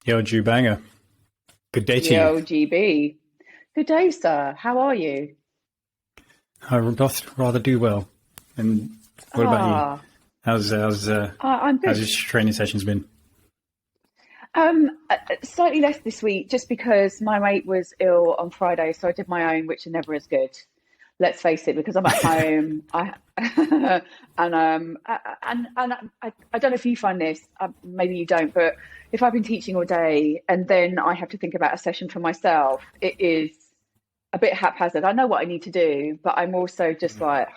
Yo, Jew Banger. Good day to you. Yo, GB. Good day, sir. How are you? I doth rather do well. And what about you? Ah, How's I'm how's good. your training sessions been? Slightly less this week, just because my mate was ill on Friday, so I did my own, which are never as good. Let's face it, because I'm at home. I and I don't know if you find this, maybe you don't, but if I've been teaching all day and then I have to think about a session for myself, it is a bit haphazard. I know what I need to do, but I'm also just like,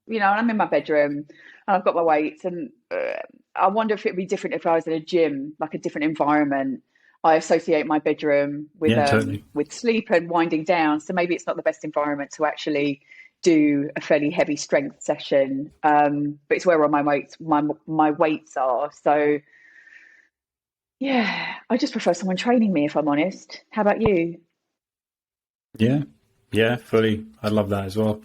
and I'm in my bedroom and I've got my weights and I wonder if it'd be different if I was in a gym, like a different environment. I associate my bedroom Yeah, totally. with sleep and winding down, so maybe it's not the best environment to actually do a fairly heavy strength session. But it's where all my weights are. So yeah, I just prefer someone training me if I'm honest. How about you? Yeah, yeah, fully. I love that as well.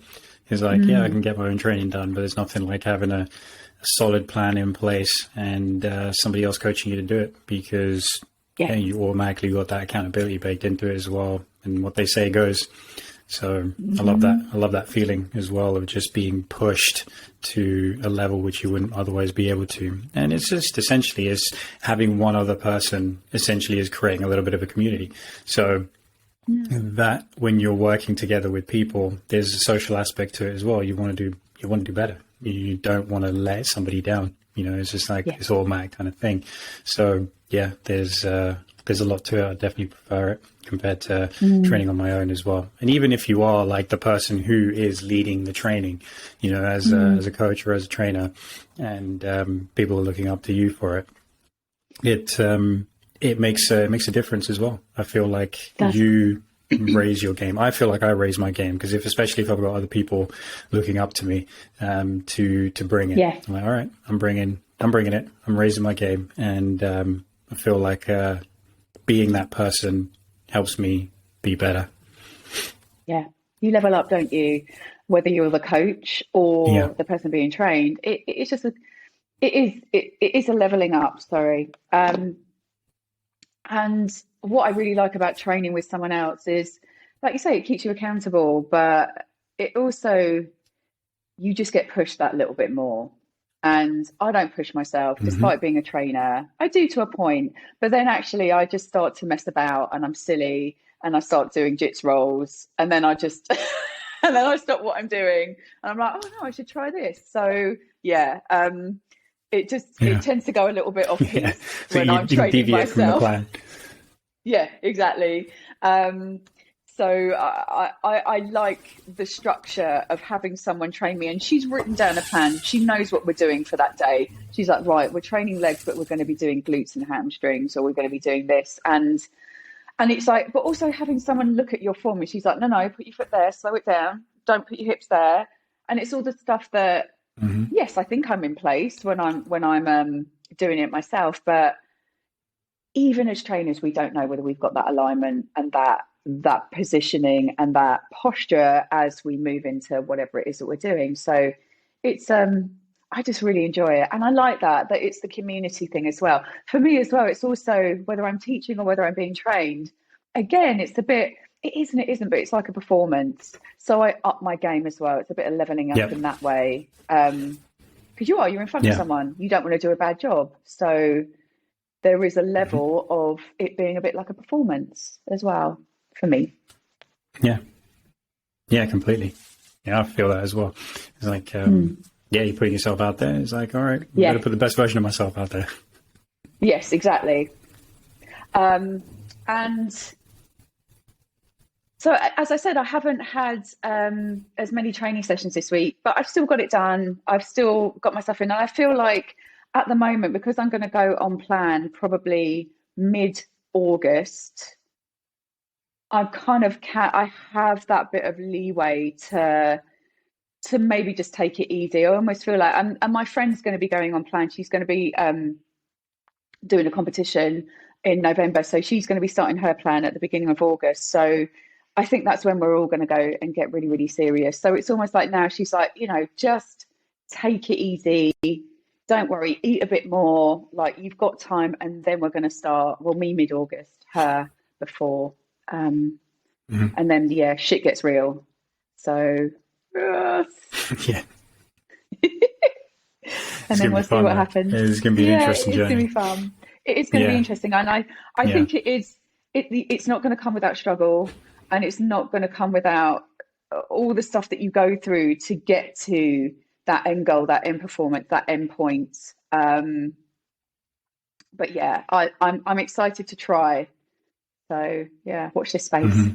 It's like, yeah, I can Mm, get my own training done, but there's nothing like having a solid plan in place and somebody else coaching you to do it because yeah, yes. you automatically got that accountability baked into it as well. And what they say goes. So I love that. Hmm. I love that feeling as well of just being pushed to a level which you wouldn't otherwise be able to. And it's just essentially is having one other person essentially is creating a little bit of a community. So that when you're working together with people, there's a social aspect to it as well. You want to do better. You don't want to let somebody down. It's just like Yeah. this automatic kind of thing. So yeah, there's a lot to it. I definitely prefer it compared to Mm, training on my own as well. And even if you are like the person who is leading the training, as a mm, coach or as a trainer, and people are looking up to you for it, it makes a difference as well. I feel like that's you raise your game. I feel like I raise my game because especially if I've got other people looking up to me, to bring it. yeah. I'm like, all right, I'm bringing it. I'm raising my game, and I feel like being that person helps me be better. Yeah, you level up, don't you? Whether you're the coach Yeah, or the person being trained, it's just it is a leveling up. Sorry. And what I really like about training with someone else is, like you say, it keeps you accountable, but it also you just get pushed that little bit more. And I don't push myself, hmm despite being a trainer. I do to a point, but then actually I just start to mess about and I'm silly and I start doing jits rolls and then I just and then I stop what I'm doing and I'm like, oh no, I should try this. So yeah, it yeah, tends to go a little bit off yeah. piece So when I'm you training deviate from the myself. plan. Yeah, exactly. Um, so I like the structure of having someone train me, and she's written down a plan. She knows what we're doing for that day. She's like, right, we're training legs, but we're going to be doing glutes and hamstrings, or we're going to be doing this, and it's like, but also having someone look at your form, and she's like, no, no, put your foot there, slow it down, don't put your hips there, and it's all the stuff that hmm yes, I think I'm in place when I'm doing it myself, but even as trainers, we don't know whether we've got that alignment and that positioning and that posture as we move into whatever it is that we're doing. So it's I just really enjoy it. And I like that it's the community thing as well. For me as well, it's also whether I'm teaching or whether I'm being trained. Again, it's a bit it is and it isn't, but it's like a performance. So I up my game as well. It's a bit of leveling up Yep. in that way. Because you're in front of Yeah. someone. You don't want to do a bad job. So there is a hmm level of it being a bit like a performance as well for me. Yeah. Yeah. Completely. Yeah, I feel that as well. It's like, Mm. yeah, you're putting yourself out there. It's like, all right, I better Yeah, put the best version of myself out there. yes, exactly. Um, and so, as I said, I haven't had as many training sessions this week, but I've still got it done. I've still got myself in. And I feel like at the moment, because I'm going to go on plan probably mid August, I kind of I have that bit of leeway to maybe just take it easy. I almost feel like, and my friend's going to be going on plan. She's going to be doing a competition in November. So she's going to be starting her plan at the beginning of August. So I think that's when we're all going to go and get really, really serious. So it's almost like now she's like, just take it easy. don't worry, eat a bit more. Like, you've got time, and then we're going to start. Well, me mid-August, her before, Mhm. and then yeah, shit gets real. So, yes. Yeah, And it's then gonna be we'll see fun what though. happens. It's gonna be an Yeah, interesting it's going to journey. be fun. It is going to be Yeah, interesting, and I yeah, think it is. It's not going to come without struggle, and it's not going to come without all the stuff that you go through to get to that end goal, that end performance, that end point. But yeah, I'm excited to try. So yeah, watch this space. hmm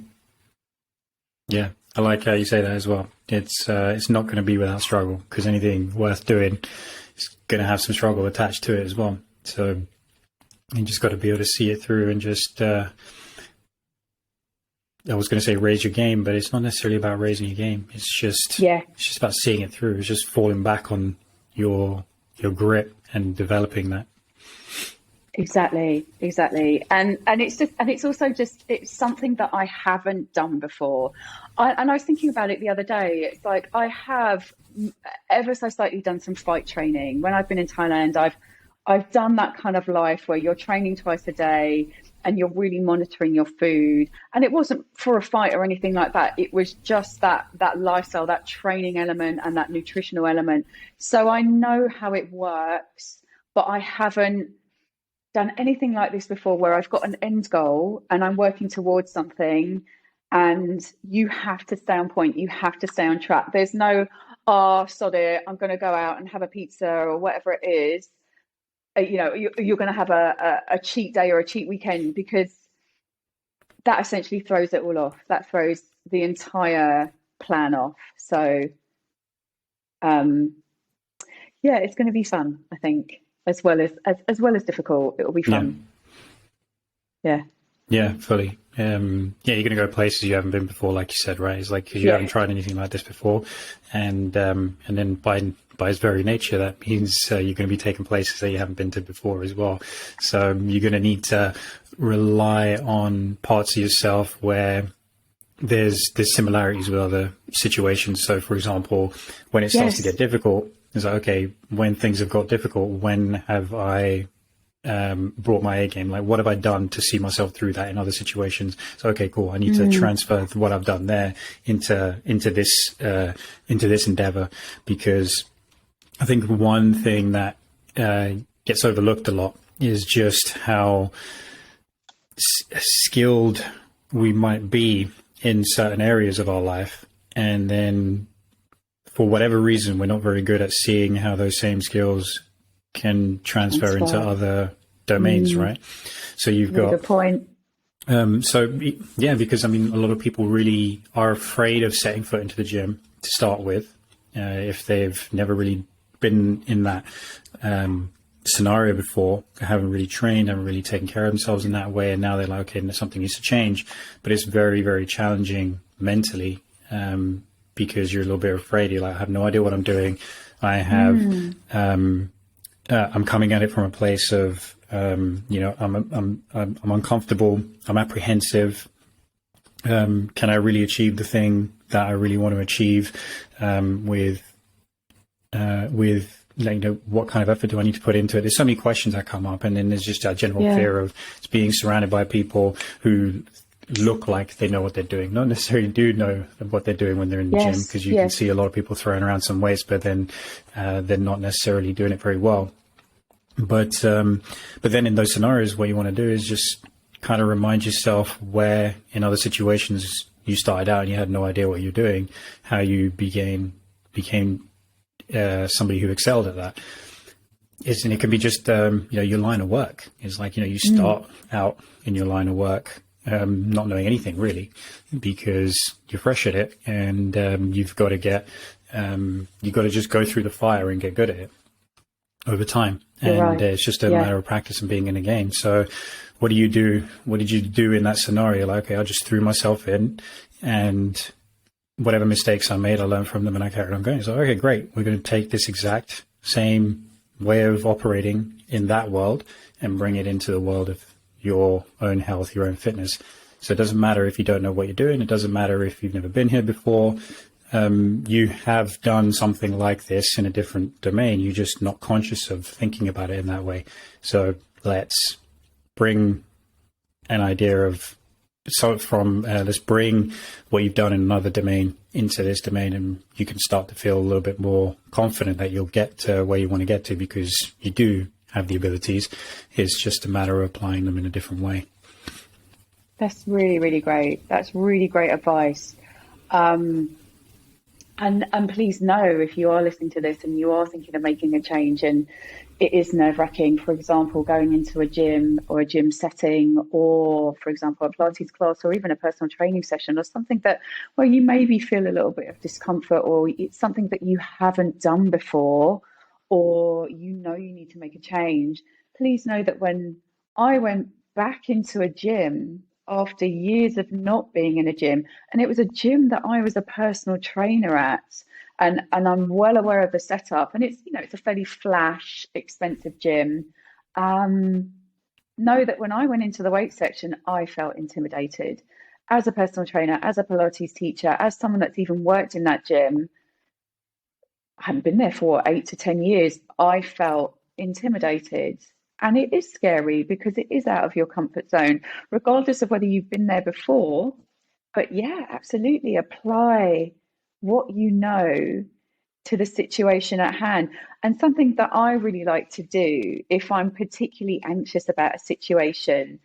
yeah. I like how you say that as well. It's not going to be without struggle, because anything worth doing is going to have some struggle attached to it as well. So you just got to be able to see it through and just. I was going to say raise your game, but it's not necessarily about raising your game. Yeah, It's just about seeing it through. It's just falling back on your grit and developing that. exactly. And it's also just, it's something that I haven't done before. And I was thinking about it the other day. It's like, I have ever so slightly done some fight training. When I've been in Thailand, I've done that kind of life where you're training twice a day and you're really monitoring your food. And it wasn't for a fight or anything like that. It was just that lifestyle, that training element and that nutritional element. So I know how it works, but I haven't done anything like this before, where I've got an end goal and I'm working towards something, and you have to stay on point. You have to stay on track. There's no, oh, sod it, I'm going to go out and have a pizza or whatever it is. You're going to have a cheat day or a cheat weekend, because that essentially throws it all off. That throws the entire plan off. So, um, yeah, it's going to be fun, I think, as well as difficult. It'll be Yeah, fun. Yeah. yeah, fully. Yeah, you're going to go places you haven't been before, like you said, right? It's like, because you haven't Yeah. tried anything like this before, and then by its very nature, that means you're going to be taking places that you haven't been to before as well. So you're going to need to rely on parts of yourself where there's similarities with other situations. So, for example, when it starts to Yes. get difficult, it's like, okay, when things have got difficult, when have I brought my A game? Like, what have I done to see myself through that in other situations? So, okay, cool. I need to transfer what I've done there into this endeavor, because I think one thing that gets overlooked a lot is just how skilled we might be in certain areas of our life, and then for whatever reason, we're not very good at seeing how those same skills can transfer into Transfer. other domains, right? So you've Really got good point. yeah, because I mean, a lot of people really are afraid of setting foot into the gym to start with, if they've never really been in that scenario before, haven't really trained, haven't really taken care of themselves in that way, and now they're like, okay, something needs to change. But it's very, very challenging mentally, because you're a little bit afraid. You're like, I have no idea what I'm doing. I have, I'm coming at it from a place of, I'm uncomfortable. I'm apprehensive. Can I really achieve the thing that I really want to achieve? With what kind of effort do I need to put into it? There's so many questions that come up, and then there's just a general Yeah. fear of being surrounded by people who look like they know what they're doing, not necessarily do know what they're doing when they're in the gym, Yes. because you can Yes. see a lot of people throwing around some weights, but then they're not necessarily doing it very well. But then in those scenarios, what you want to do is just kind of remind yourself where in other situations you started out and you had no idea what you're doing, how you became somebody who excelled at that. And it can be just your line of work. It's like, you start out in your line of work not knowing anything really, because you're fresh at it, and you've got to just go through the fire and get good at it over time. You're And right. it's just a Yeah. matter of practice and being in the game. So what do you do? What did you do in that scenario? Like, okay, I just threw myself in, and whatever mistakes I made, I learned from them and I carried on going. So, okay, great. We're going to take this exact same way of operating in that world and bring it into the world of your own health, your own fitness. So it doesn't matter if you don't know what you're doing. It doesn't matter if you've never been here before. you have done something like this in a different domain. You're just not conscious of thinking about it in that way. So let's bring an idea of, let's bring what you've done in another domain into this domain, and you can start to feel a little bit more confident that you'll get to where you want to get to, because you do have the abilities. It's just a matter of applying them in a different way. That's really, really great. That's really great advice. And please know, if you are listening to this and you are thinking of making a change, and it is nerve-wracking, for example, going into a gym or a gym setting, or, for example, a Pilates class, or even a personal training session, or something that, well, you maybe feel a little bit of discomfort, or it's something that you haven't done before, or you know you need to make a change. Please know that when I went back into a gym after years of not being in a gym, and it was a gym that I was a personal trainer at, and I'm well aware of the setup, and it's, you know, it's a fairly flash, expensive gym. Know that when I went into the weight section, I felt intimidated. As a personal trainer, as a Pilates teacher, as someone that's even worked in that gym, I hadn't been there for 8 to 10 years, I felt intimidated. And it is scary because it is out of your comfort zone, regardless of whether you've been there before. But yeah, absolutely apply what you know to the situation at hand. And something that I really like to do if I'm particularly anxious about a situation,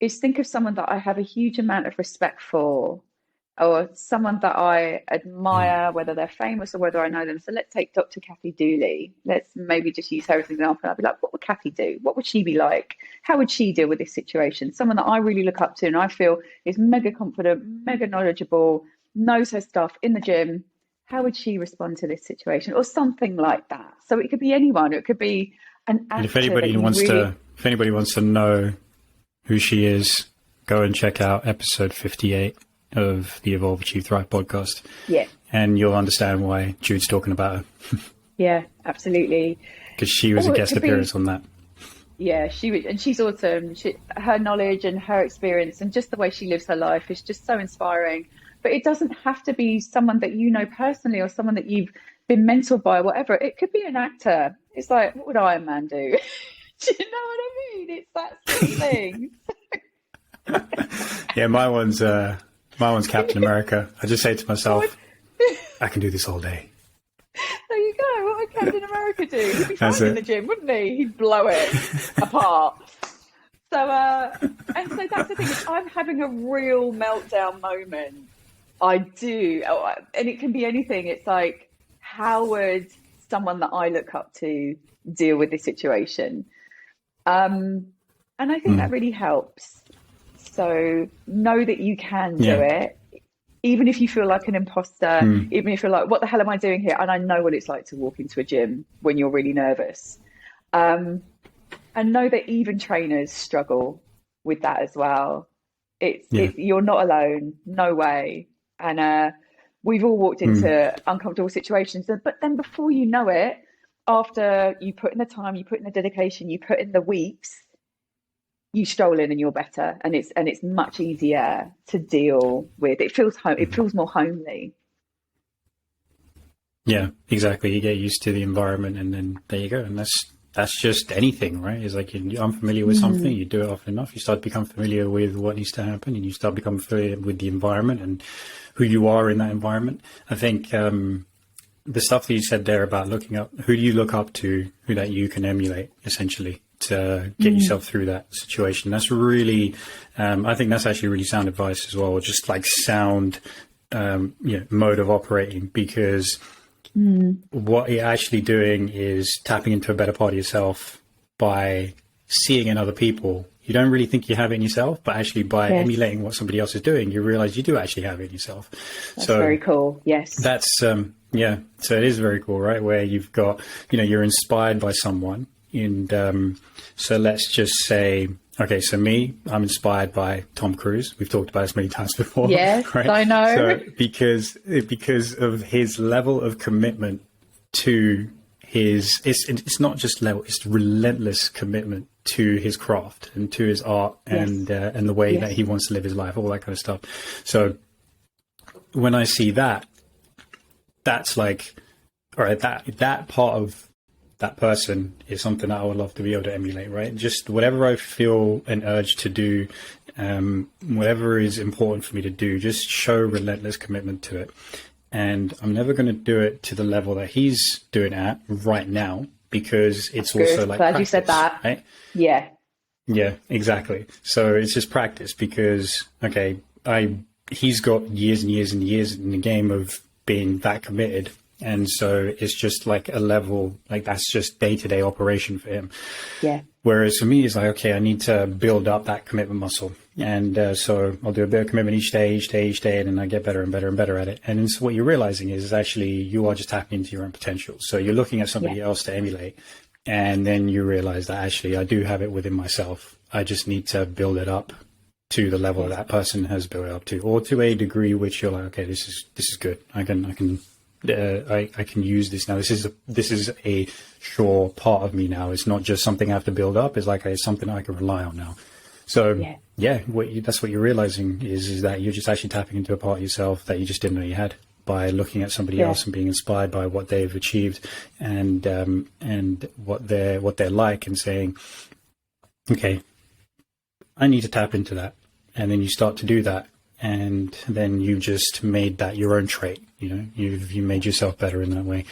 is think of someone that I have a huge amount of respect for, or someone that I admire, whether they're famous or whether I know them. So let's take Dr. Kathy Dooley. Let's maybe just use her as an example. I'd be like, what would Kathy do? What would she be like? How would she deal with this situation? Someone that I really look up to and I feel is mega confident, mega knowledgeable, knows her stuff in the gym. How would she respond to this situation? Or something like that. So it could be anyone. It could be an actor. And if anybody wants to know who she is, go and check out episode 58 of the Evolve, Achieve, Thrive podcast. Yeah. And you'll understand why Jude's talking about her. Yeah, absolutely. Because she was a guest appearance on that. Yeah, she was, and she's awesome. Her knowledge and her experience and just the way she lives her life is just so inspiring. But it doesn't have to be someone that you know personally or someone that you've been mentored by or whatever. It could be an actor. It's like, what would Iron Man do? Do you know what I mean? It's that sort of thing. Yeah, my one's Captain America. I just say to myself, I can do this all day. There you go. What would Captain America do? He'd be fine in the gym, wouldn't he? He'd blow it apart. So, and so that's the thing. If I'm having a real meltdown moment, I do. And it can be anything. It's like, how would someone that I look up to deal with this situation? And I think that really helps. So know that you can do it, even if you feel like an imposter, even if you're like, what the hell am I doing here? And I know what it's like to walk into a gym when you're really nervous. And know that even trainers struggle with that as well. You're not alone, no way. And we've all walked into uncomfortable situations. But then before you know it, after you put in the time, you put in the dedication, you put in the weeks, you stroll in and you're better, and it's much easier to deal with. It feels more homely. Yeah, exactly. You get used to the environment, and then there you go. And that's just anything, right? It's like you're unfamiliar with something, you do it often enough, you start to become familiar with what needs to happen, and you start to become familiar with the environment and who you are in that environment. I think the stuff that you said there about looking up, who do you look up to, who that you can emulate, essentially, to get yourself through that situation. That's really, I think that's actually really sound advice as well, just like sound mode of operating, because what you're actually doing is tapping into a better part of yourself by seeing in other people. You don't really think you have it in yourself, but actually by emulating what somebody else is doing, you realize you do actually have it in yourself. That's very cool. Yes. That's, so it is very cool, right? Where you've got, you're inspired by someone. And so let's just say, okay, so I'm inspired by Tom Cruise. We've talked about this many times before. Yes, right? I know. So because of his level of commitment to it's not just level, it's relentless commitment to his craft and to his art and the way that he wants to live his life, all that kind of stuff. So when I see that, that's like, all right, that part of that person is something that I would love to be able to emulate, right? Just whatever I feel an urge to do, whatever is important for me to do, just show relentless commitment to it. And I'm never going to do it to the level that he's doing at right now, because it's also like glad practice, you said that. right? Yeah, exactly. So it's just practice, because he's got years and years and years in the game of being that committed. And so it's just like a level, like that's just day-to-day operation for him. Yeah. Whereas for me, it's like, okay, I need to build up that commitment muscle. And so I'll do a bit of commitment each day, and then I get better and better and better at it. And then so what you're realizing is actually you are just tapping into your own potential. So you're looking at somebody else to emulate. And then you realize that actually I do have it within myself. I just need to build it up to the level that person has built it up to, or to a degree which you're like, okay, this is good. I can use this now. This is a sure part of me now. It's not just something I have to build up. It's like it's something I can rely on now. So that's what you're realizing is that you're just actually tapping into a part of yourself that you just didn't know you had, by looking at somebody else and being inspired by what they've achieved and what they're like, and saying, okay, I need to tap into that. And then you start to do that. And then you just made that your own trait, you made yourself better in that way.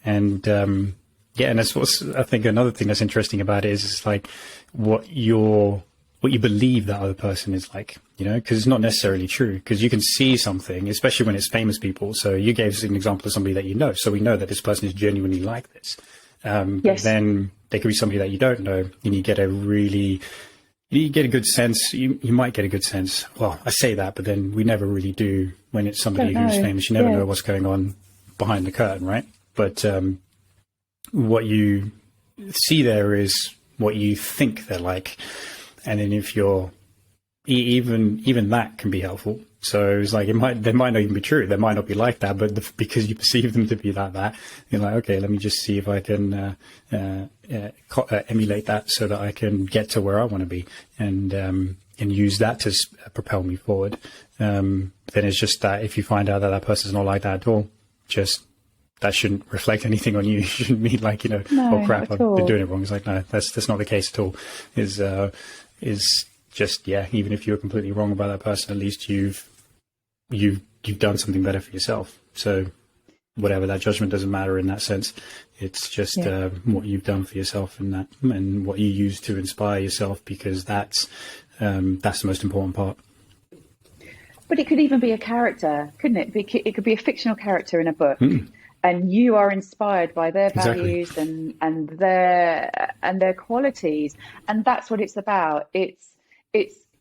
And, and that's what's, I think another thing that's interesting about it is like what you believe that other person is like, because it's not necessarily true, because you can see something, especially when it's famous people. So you gave us an example of somebody that you know. So we know that this person is genuinely like this. But then there could be somebody that you don't know, and you get a good sense. You might get a good sense. Well, I say that, but then we never really do when it's somebody who's famous. You never know what's going on behind the curtain, right? But what you see there is what you think they're like. And then if you're even that can be helpful. So it's like they might not even be true. They might not be like that, but because you perceive them to be like that, you're like, okay, let me just see if I can emulate that so that I can get to where I want to be, and use that to propel me forward. Then it's just that if you find out that person's not like that at all, just that shouldn't reflect anything on you. You shouldn't mean like, oh crap, I've been doing it wrong. It's like, no, that's not the case at all. Is just, even if you're completely wrong about that person, at least you've done something better for yourself. So whatever, that judgment doesn't matter in that sense. It's just what you've done for yourself, and what you use to inspire yourself, because that's the most important part. But it could even be a character, couldn't it? It could be a fictional character in a book, and you are inspired by their values and their qualities, and that's what it's about. It's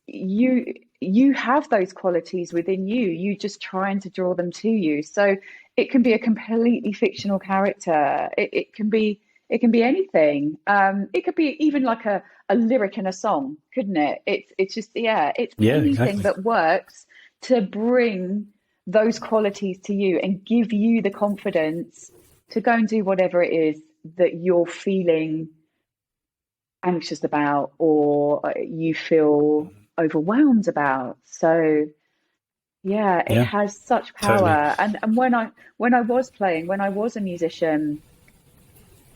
you have those qualities within you. You just trying to draw them to you. So it can be a completely fictional character. It can be anything. It could be even like a lyric in a song, couldn't it? It's just anything that works to bring those qualities to you and give you the confidence to go and do whatever it is that you're feeling anxious about, or you feel overwhelmed about. So it has such power. Totally. And when I was playing, when I was a musician,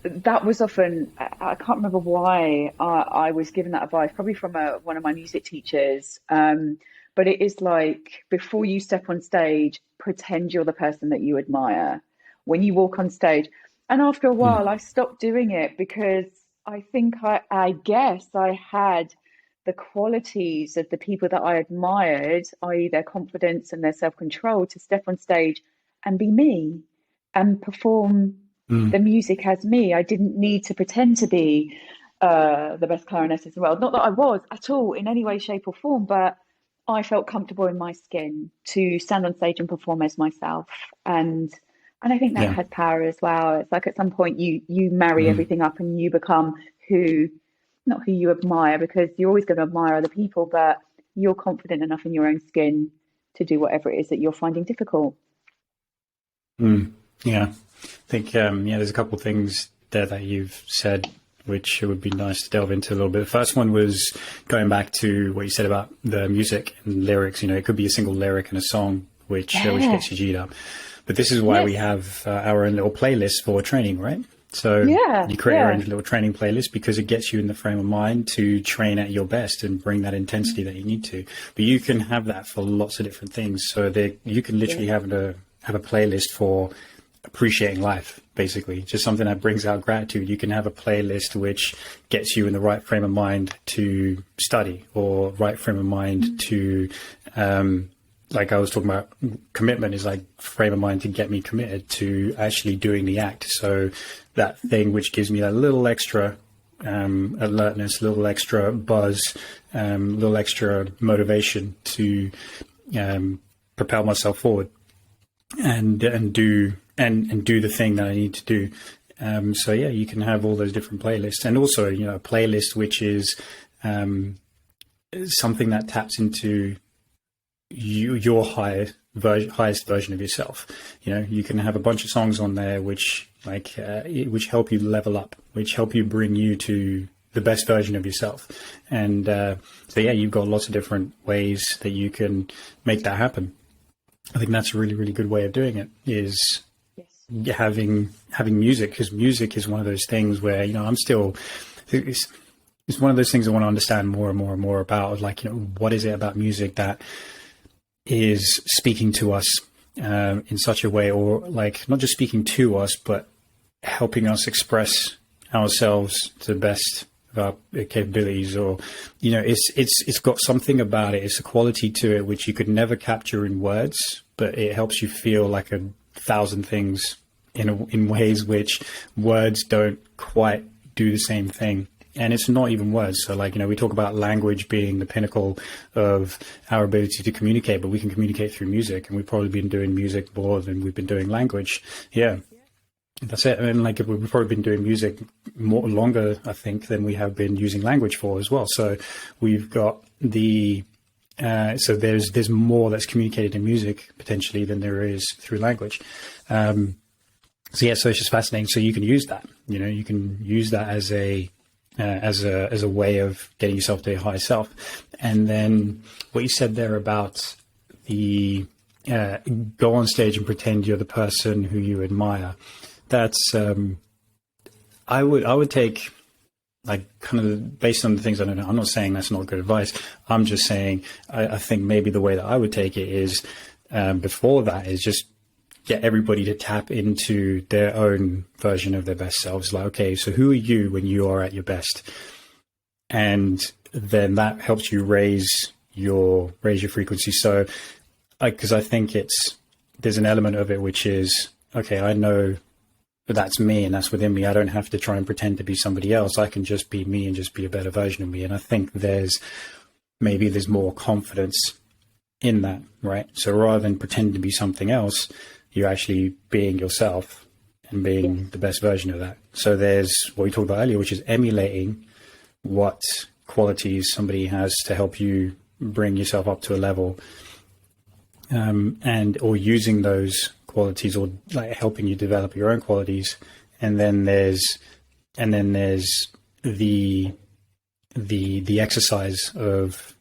that was often, I can't remember why I was given that advice, probably from one of my music teachers. But it is like, before you step on stage, pretend you're the person that you admire when you walk on stage. And after a while, I stopped doing it, because I think I guess I had the qualities of the people that I admired, i.e. their confidence and their self-control, to step on stage and be me and perform the music as me. I didn't need to pretend to be the best clarinetist in the world. Not that I was at all in any way, shape or form, but I felt comfortable in my skin to stand on stage and perform as myself. And I think that has power as well. It's like at some point you marry everything up and you become not who you admire, because you're always going to admire other people, but you're confident enough in your own skin to do whatever it is that you're finding difficult. Yeah. I think, there's a couple of things there that you've said which it would be nice to delve into a little bit. The first one was going back to what you said about the music and lyrics. It could be a single lyric in a song, which gets you G'd up. But this is why we have our own little playlist for training, right? So you create your own little training playlist because it gets you in the frame of mind to train at your best and bring that intensity that you need to. But you can have that for lots of different things. So you can literally have a playlist for appreciating life, basically, just something that brings out gratitude. You can have a playlist which gets you in the right frame of mind to study, or right frame of mind to, like I was talking about, commitment is like frame of mind to get me committed to actually doing the act. So that thing which gives me a little extra alertness, a little extra buzz, a little extra motivation to propel myself forward and do the thing that I need to do. So yeah, you can have all those different playlists, and also, you know, a playlist which is something that taps into your highest version of yourself. You know, you can have a bunch of songs on there which help you level up, which help you bring you to the best version of yourself. And so yeah, you've got lots of different ways that you can make that happen. I think that's a really, really good way of doing it, is having music, because music is one of those things where, you know, it's one of those things I want to understand more and more and more about. Like, you know, what is it about music that is speaking to us in such a way, or like not just speaking to us, but helping us express ourselves to the best of our capabilities? Or, you know, it's got something about it. It's a quality to it which you could never capture in words, but it helps you feel like 1,000 things in ways which words don't quite do the same thing. And it's not even words. So, like, you know, we talk about language being the pinnacle of our ability to communicate, but we can communicate through music, and we've probably been doing music more than we've been doing language. Yeah, that's it. And like, we've probably been doing music longer, I think, than we have been using language for as well. So we've got so there's more that's communicated in music potentially than there is through language. So yeah, so it's just fascinating. So you can use that, you know, you can use that as a way of getting yourself to your higher self. And then what you said there about the go on stage and pretend you're the person who you admire, that's I would take, like, kind of based on the things I don't know. I'm not saying that's not good advice. I'm just saying I think maybe the way that I would take it is before that is just get everybody to tap into their own version of their best selves. Like, okay, so who are you when you are at your best? And then that helps you raise your frequency. So, because I think there's an element of it which is, okay, I know that's me and that's within me. I don't have to try and pretend to be somebody else. I can just be me and just be a better version of me. And I think there's more confidence in that, right? So rather than pretend to be something else, you're actually being yourself and being the best version of that. So there's what we talked about earlier, which is emulating what qualities somebody has to help you bring yourself up to a level, or using those qualities, or like helping you develop your own qualities. And then there's the exercise of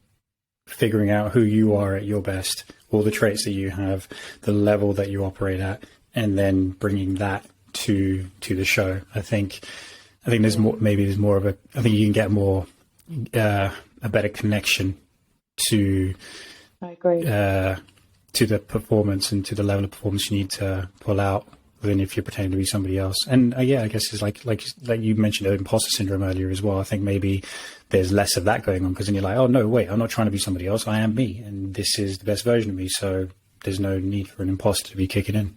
figuring out who you are at your best, all the traits that you have, the level that you operate at, and then bringing that to the show. I think there's more. Maybe there's more of a. I think you can get more a better connection to. I agree. To the performance and to the level of performance you need to pull out than if you're pretending to be somebody else. And yeah, I guess it's like you mentioned imposter syndrome earlier as well. I think maybe there's less of that going on, because then you're like, oh no, wait, I'm not trying to be somebody else. I am me, and this is the best version of me. So there's no need for an imposter to be kicking in.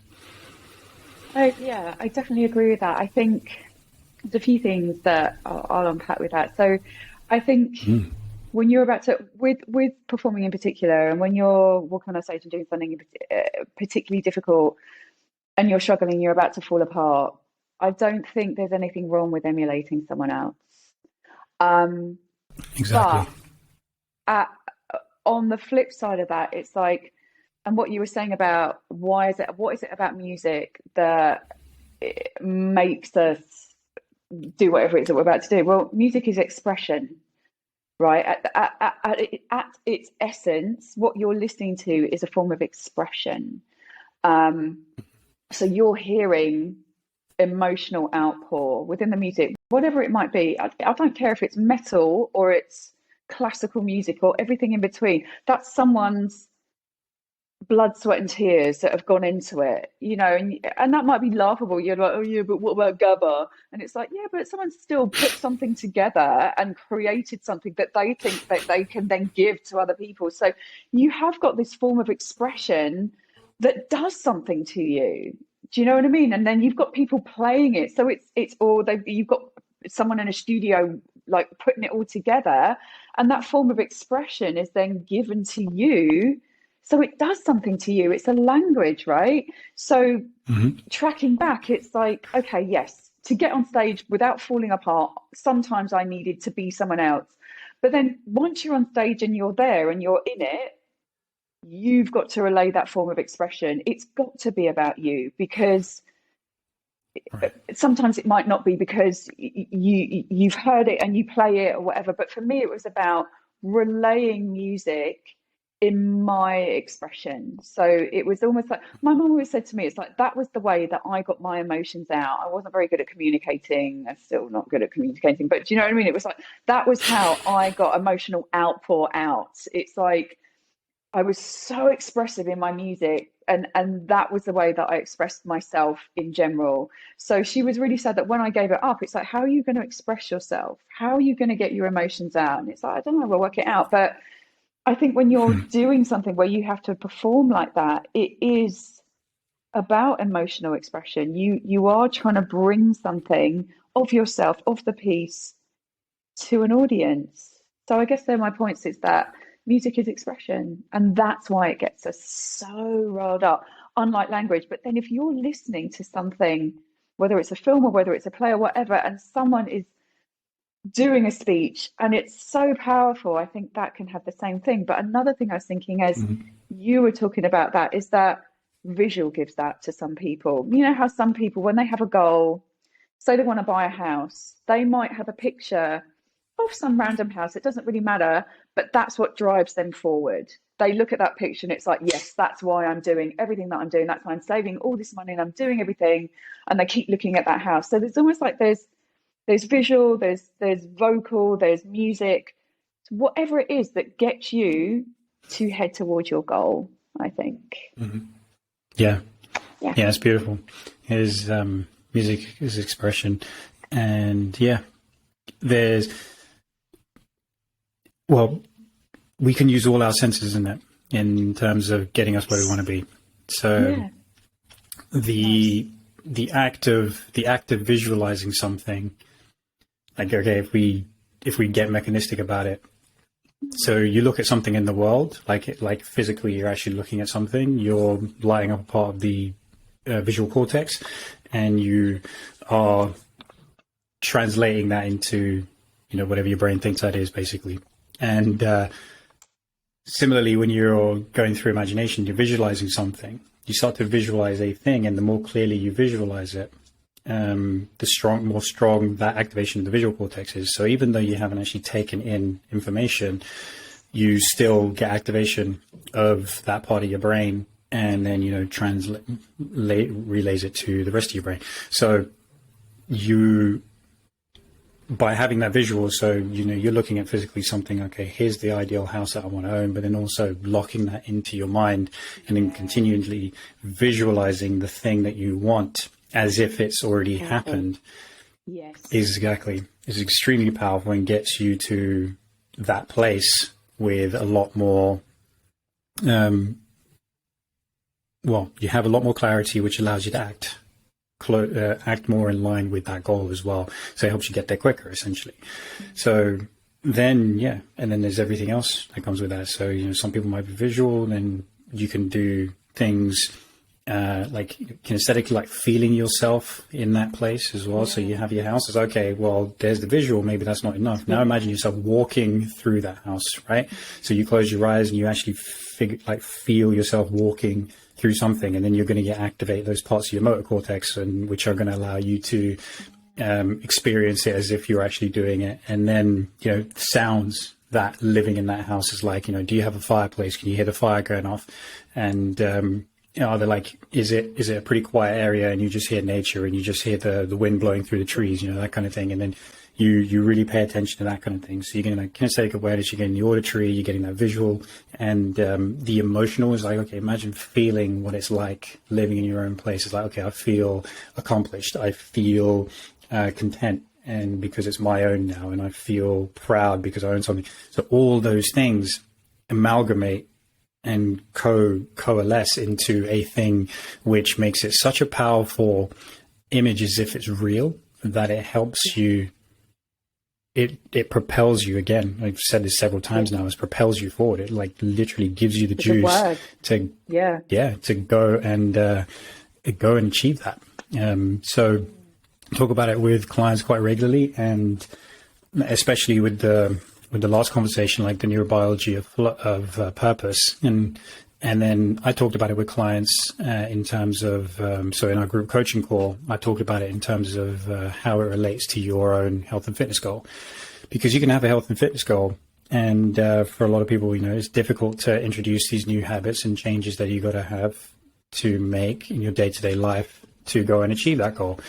Yeah, I definitely agree with that. I think there's a few things that I'll unpack with that. So I think when you're about to, with performing in particular, and when you're walking on a stage and doing something particularly difficult and you're struggling, you're about to fall apart, I don't think there's anything wrong with emulating someone else. Exactly. But on the flip side of that, it's like, and what you were saying about what is it about music that it makes us do whatever it is that we're about to do? Well, music is expression. right? At its essence, what you're listening to is a form of expression. So you're hearing emotional outpour within the music, whatever it might be. I don't care if it's metal or it's classical music or everything in between. That's someone's blood, sweat, and tears that have gone into it, and that might be laughable. You're like, oh yeah, but what about GABA? And it's like, yeah, but someone still put something together and created something that they think that they can then give to other people. So you have got this form of expression that does something to you. Do you know what I mean? And then you've got people playing it. So you've got someone in a studio like putting it all together, and that form of expression is then given to you. So it does something to you. It's a language, right? So tracking back, it's like, okay, yes, to get on stage without falling apart, sometimes I needed to be someone else. But then once you're on stage and you're there and you're in it, you've got to relay that form of expression. It's got to be about you, because sometimes it might not be, because you've heard it and you play it or whatever. But for me, it was about relaying music in my expression. So it was almost like my mum always said to me, it's like that was the way that I got my emotions out. I wasn't very good at communicating. I'm still not good at communicating, but do you know what I mean? It was like that was how I got emotional outpour out. It's like I was so expressive in my music, and that was the way that I expressed myself in general. So she was really sad that when I gave it up, it's like, how are you going to express yourself? How are you going to get your emotions out? And it's like, I don't know, we'll work it out. But I think when you're doing something where you have to perform like that, it is about emotional expression. You are trying to bring something of yourself, of the piece, to an audience. So I guess they're my points, is that music is expression, and that's why it gets us so riled up, unlike language. But then if you're listening to something, whether it's a film or whether it's a play or whatever, and someone is doing a speech and it's so powerful, I think that can have the same thing. But another thing I was thinking, as you were talking about that, is that visual gives that to some people. You know how some people, when they have a goal, say they want to buy a house, they might have a picture of some random house, it doesn't really matter, but that's what drives them forward. They look at that picture and it's like, yes, that's why I'm doing everything that I'm doing, that's why I'm saving all this money and I'm doing everything, and they keep looking at that house. So there's almost like there's visual, there's vocal, there's music, whatever it is that gets you to head towards your goal, I think. Yeah, it's beautiful. His music is expression, and we can use all our senses in it in terms of getting us where we want to be. So the act of visualizing something, like, okay, if we get mechanistic about it, so you look at something in the world, like physically, you're actually looking at something, you're lighting up a part of the visual cortex, and you are translating that into, whatever your brain thinks that is, basically. And similarly, when you're going through imagination, you're visualizing something, you start to visualize a thing, and the more clearly you visualize it, the more strong that activation of the visual cortex is. So even though you haven't actually taken in information, you still get activation of that part of your brain, and then relays it to the rest of your brain. So by having that visual, so you're looking at physically something, okay, here's the ideal house that I want to own, but then also locking that into your mind and then continually visualizing the thing that you want as if it's already happened. Yes, is extremely powerful and gets you to that place with a lot more you have a lot more clarity, which allows you to act more in line with that goal as well. So it helps you get there quicker, essentially. So then, and then there's everything else that comes with that. So, some people might be visual, then you can do things like kinesthetically, like feeling yourself in that place as well. So you have your house, it's okay, well, there's the visual, maybe that's not enough. Now imagine yourself walking through that house, right? So you close your eyes and you actually feel yourself walking through something, and then you're going to activate those parts of your motor cortex, and which are going to allow you to experience it as if you're actually doing it. And then sounds that living in that house is like. Do you have a fireplace? Can you hear the fire going off? And are they like, is it a pretty quiet area and you just hear nature and you just hear the wind blowing through the trees, that kind of thing. And then you really pay attention to that kind of thing. So you're getting that kinesthetic awareness, you're getting the auditory, you're getting that visual, and the emotional is like, okay, imagine feeling what it's like living in your own place. It's like, okay, I feel accomplished. I feel content, and because it's my own now, and I feel proud because I own something. So all those things amalgamate and coalesce into a thing which makes it such a powerful image as if it's real, that it helps you. It propels you, again. I've said this several times now. It propels you forward. It like literally gives you the juice to go and achieve that. So talk about it with clients quite regularly, and especially with the last conversation, like the neurobiology of purpose, and then I talked about it with clients in terms of so in our group coaching call, I talked about it in terms of how it relates to your own health and fitness goal, because you can have a health and fitness goal, and for a lot of people, it's difficult to introduce these new habits and changes that you got to have to make in your day-to-day life to go and achieve that goal.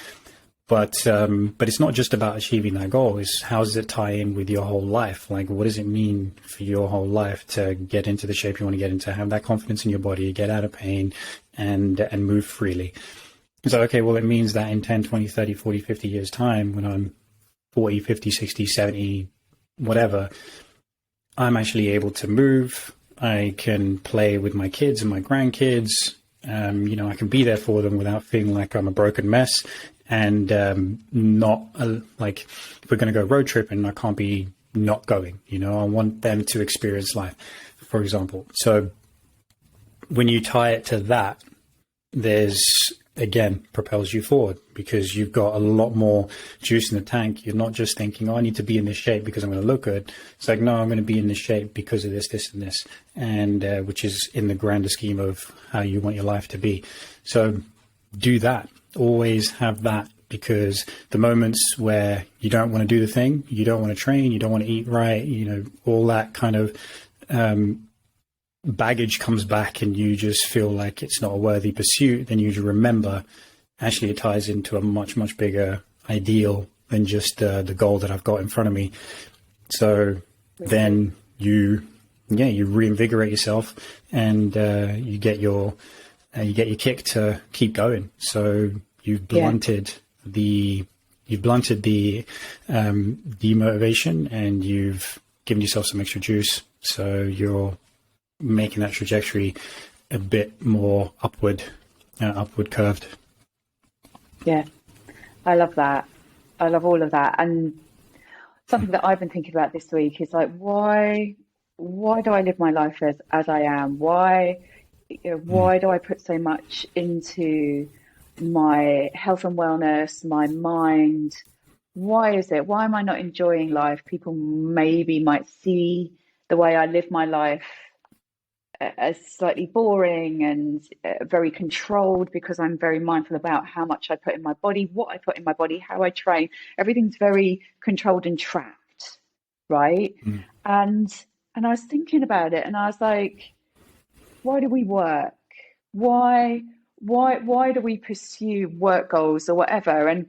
But it's not just about achieving that goal. It's how does it tie in with your whole life? Like, what does it mean for your whole life to get into the shape you want to get into, have that confidence in your body, get out of pain, and move freely? So, okay, well, it means that in 10, 20, 30, 40, 50 years' time, when I'm 40, 50, 60, 70, whatever, I'm actually able to move. I can play with my kids and my grandkids. I can be there for them without feeling like I'm a broken mess. And not like, if we're going to go road tripping, I can't be not going. I want them to experience life, for example. So when you tie it to that, there's, again, propels you forward, because you've got a lot more juice in the tank. You're not just thinking, I need to be in this shape because I'm going to look good. It's like, no, I'm going to be in this shape because of this, this, and this, and which is in the grander scheme of how you want your life to be. So do that. Always have that, because the moments where you don't want to do the thing, you don't want to train, you don't want to eat right, all that kind of baggage comes back, and you just feel like it's not a worthy pursuit, then you remember, actually it ties into a much, much bigger ideal than just the goal that I've got in front of me. So then you reinvigorate yourself, and you get your kick to keep going. So you've blunted the demotivation, and you've given yourself some extra juice. So you're making that trajectory a bit more upward curved. Yeah, I love that. I love all of that. And something that I've been thinking about this week is like, why do I live my life as I am? Why do I put so much into my health and wellness, my mind? Why is it? Why am I not enjoying life? People maybe might see the way I live my life as slightly boring and very controlled, because I'm very mindful about how much I put in my body, what I put in my body, how I train. Everything's very controlled and tracked, right? And I was thinking about it, and I was like, why do we work? Why do we pursue work goals or whatever? And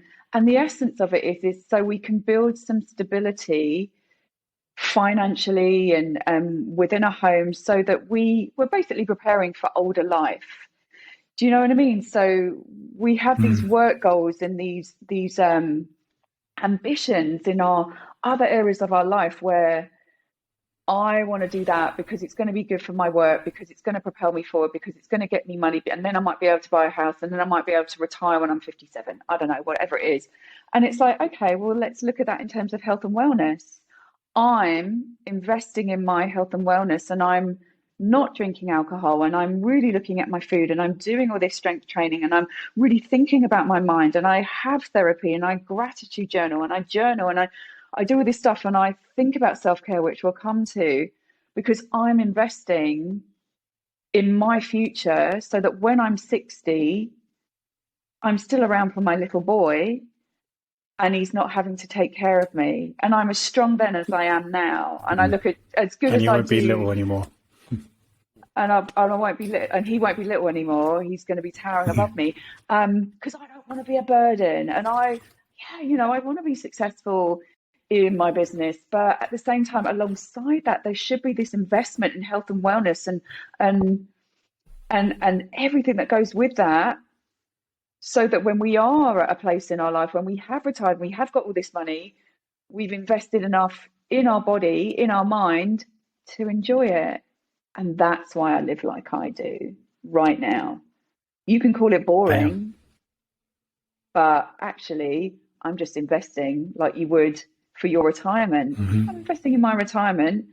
the essence of it is so we can build some stability financially and within a home, so that we're basically preparing for older life. Do you know what I mean? So we have these work goals and these ambitions in our other areas of our life, where I want to do that because it's going to be good for my work, because it's going to propel me forward, because it's going to get me money, and then I might be able to buy a house, and then I might be able to retire when I'm 57. I don't know, whatever it is. And it's like, okay, well, let's look at that in terms of health and wellness. I'm investing in my health and wellness, and I'm not drinking alcohol, and I'm really looking at my food, and I'm doing all this strength training, and I'm really thinking about my mind, and I have therapy, and I gratitude journal, and I journal, and I do all this stuff, and I think about self-care, which we'll come to, because I'm investing in my future, so that when I'm 60, I'm still around for my little boy, and he's not having to take care of me. And I'm as strong then as I am now. And I look at as good And as you I won't be do. little anymore. And I won't be little, and he won't be little anymore. He's going to be towering above me, because I don't want to be a burden. And I want to be successful in my business, but at the same time, alongside that, there should be this investment in health and wellness and everything that goes with that, so that when we are at a place in our life, when we have retired, we have got all this money, we've invested enough in our body, in our mind, to enjoy it. And that's why I live like I do right now. You can call it boring, but actually, I'm just investing like you would for your retirement. I'm investing in my retirement,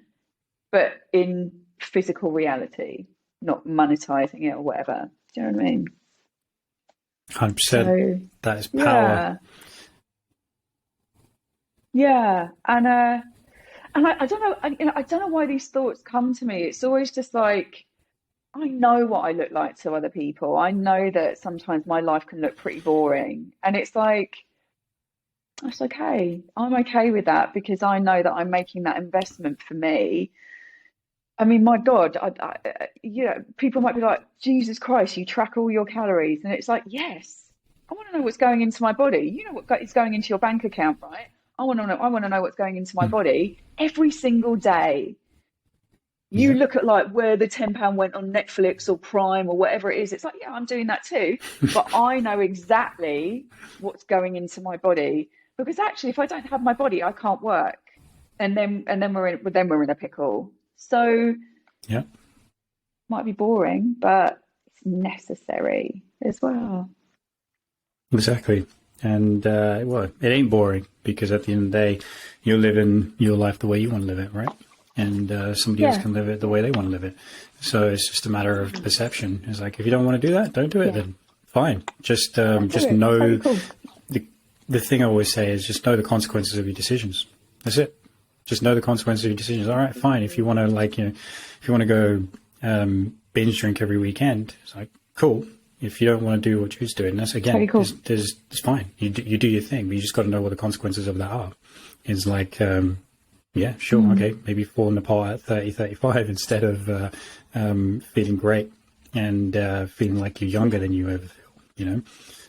but in physical reality, not monetizing it or whatever. Do you know what I mean? 100%. So, that is power. Yeah. And I don't know, I don't know why these thoughts come to me. It's always just like, I know what I look like to other people. I know that sometimes my life can look pretty boring. And it's like, that's okay. I'm okay with that, because I know that I'm making that investment for me. I mean, my God, people might be like, Jesus Christ, you track all your calories. And it's like, yes, I want to know what's going into my body. You know what is going into your bank account, right? I want to know what's going into my body every single day. You look at like where the £10 went on Netflix or Prime or whatever it is. It's like, yeah, I'm doing that too. But I know exactly what's going into my body, because actually, if I don't have my body, I can't work. And then we're in a pickle. So yeah, might be boring, but it's necessary as well. Exactly. And well, it ain't boring, because at the end of the day, you're living your life the way you want to live it, right? And somebody else can live it the way they want to live it. So it's just a matter of perception. It's like, if you don't want to do that, don't do it. Then fine. Just know. Cool. The thing I always say is just know the consequences of your decisions. That's it. Just know the consequences of your decisions. All right, fine. If you want to if you want to go binge drink every weekend, it's like, cool. If you don't want to do what you're doing, that's again, cool. It's fine. You do your thing, but you just got to know what the consequences of that are. It's like, yeah, sure, okay, maybe falling apart at 30, 35 instead of feeling great and feeling like you're younger than you ever feel,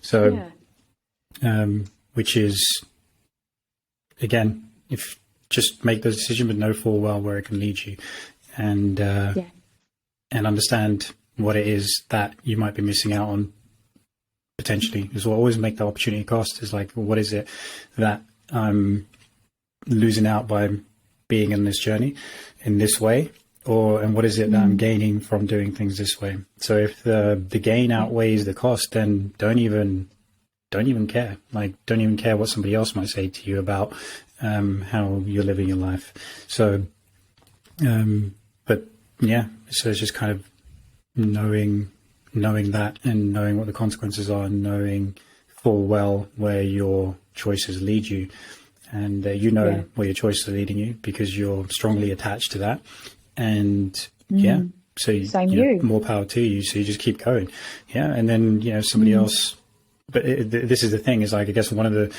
So, which is, again, if just make those decisions, but know full well where it can lead you, and understand what it is that you might be missing out on potentially. Is always make the opportunity cost. Is like, what is it that I'm losing out by being in this journey in this way, and what is it that I'm gaining from doing things this way? So if the gain outweighs the cost, then don't even care. Like, don't even care what somebody else might say to you about how you're living your life. So, but yeah, so it's just kind of knowing that, and knowing what the consequences are, and knowing full well where your choices lead you. And where your choices are leading you, because you're strongly attached to that. And so more power to you. So you just keep going. Yeah. And then, somebody else, but this is the thing, is like, I guess one of the,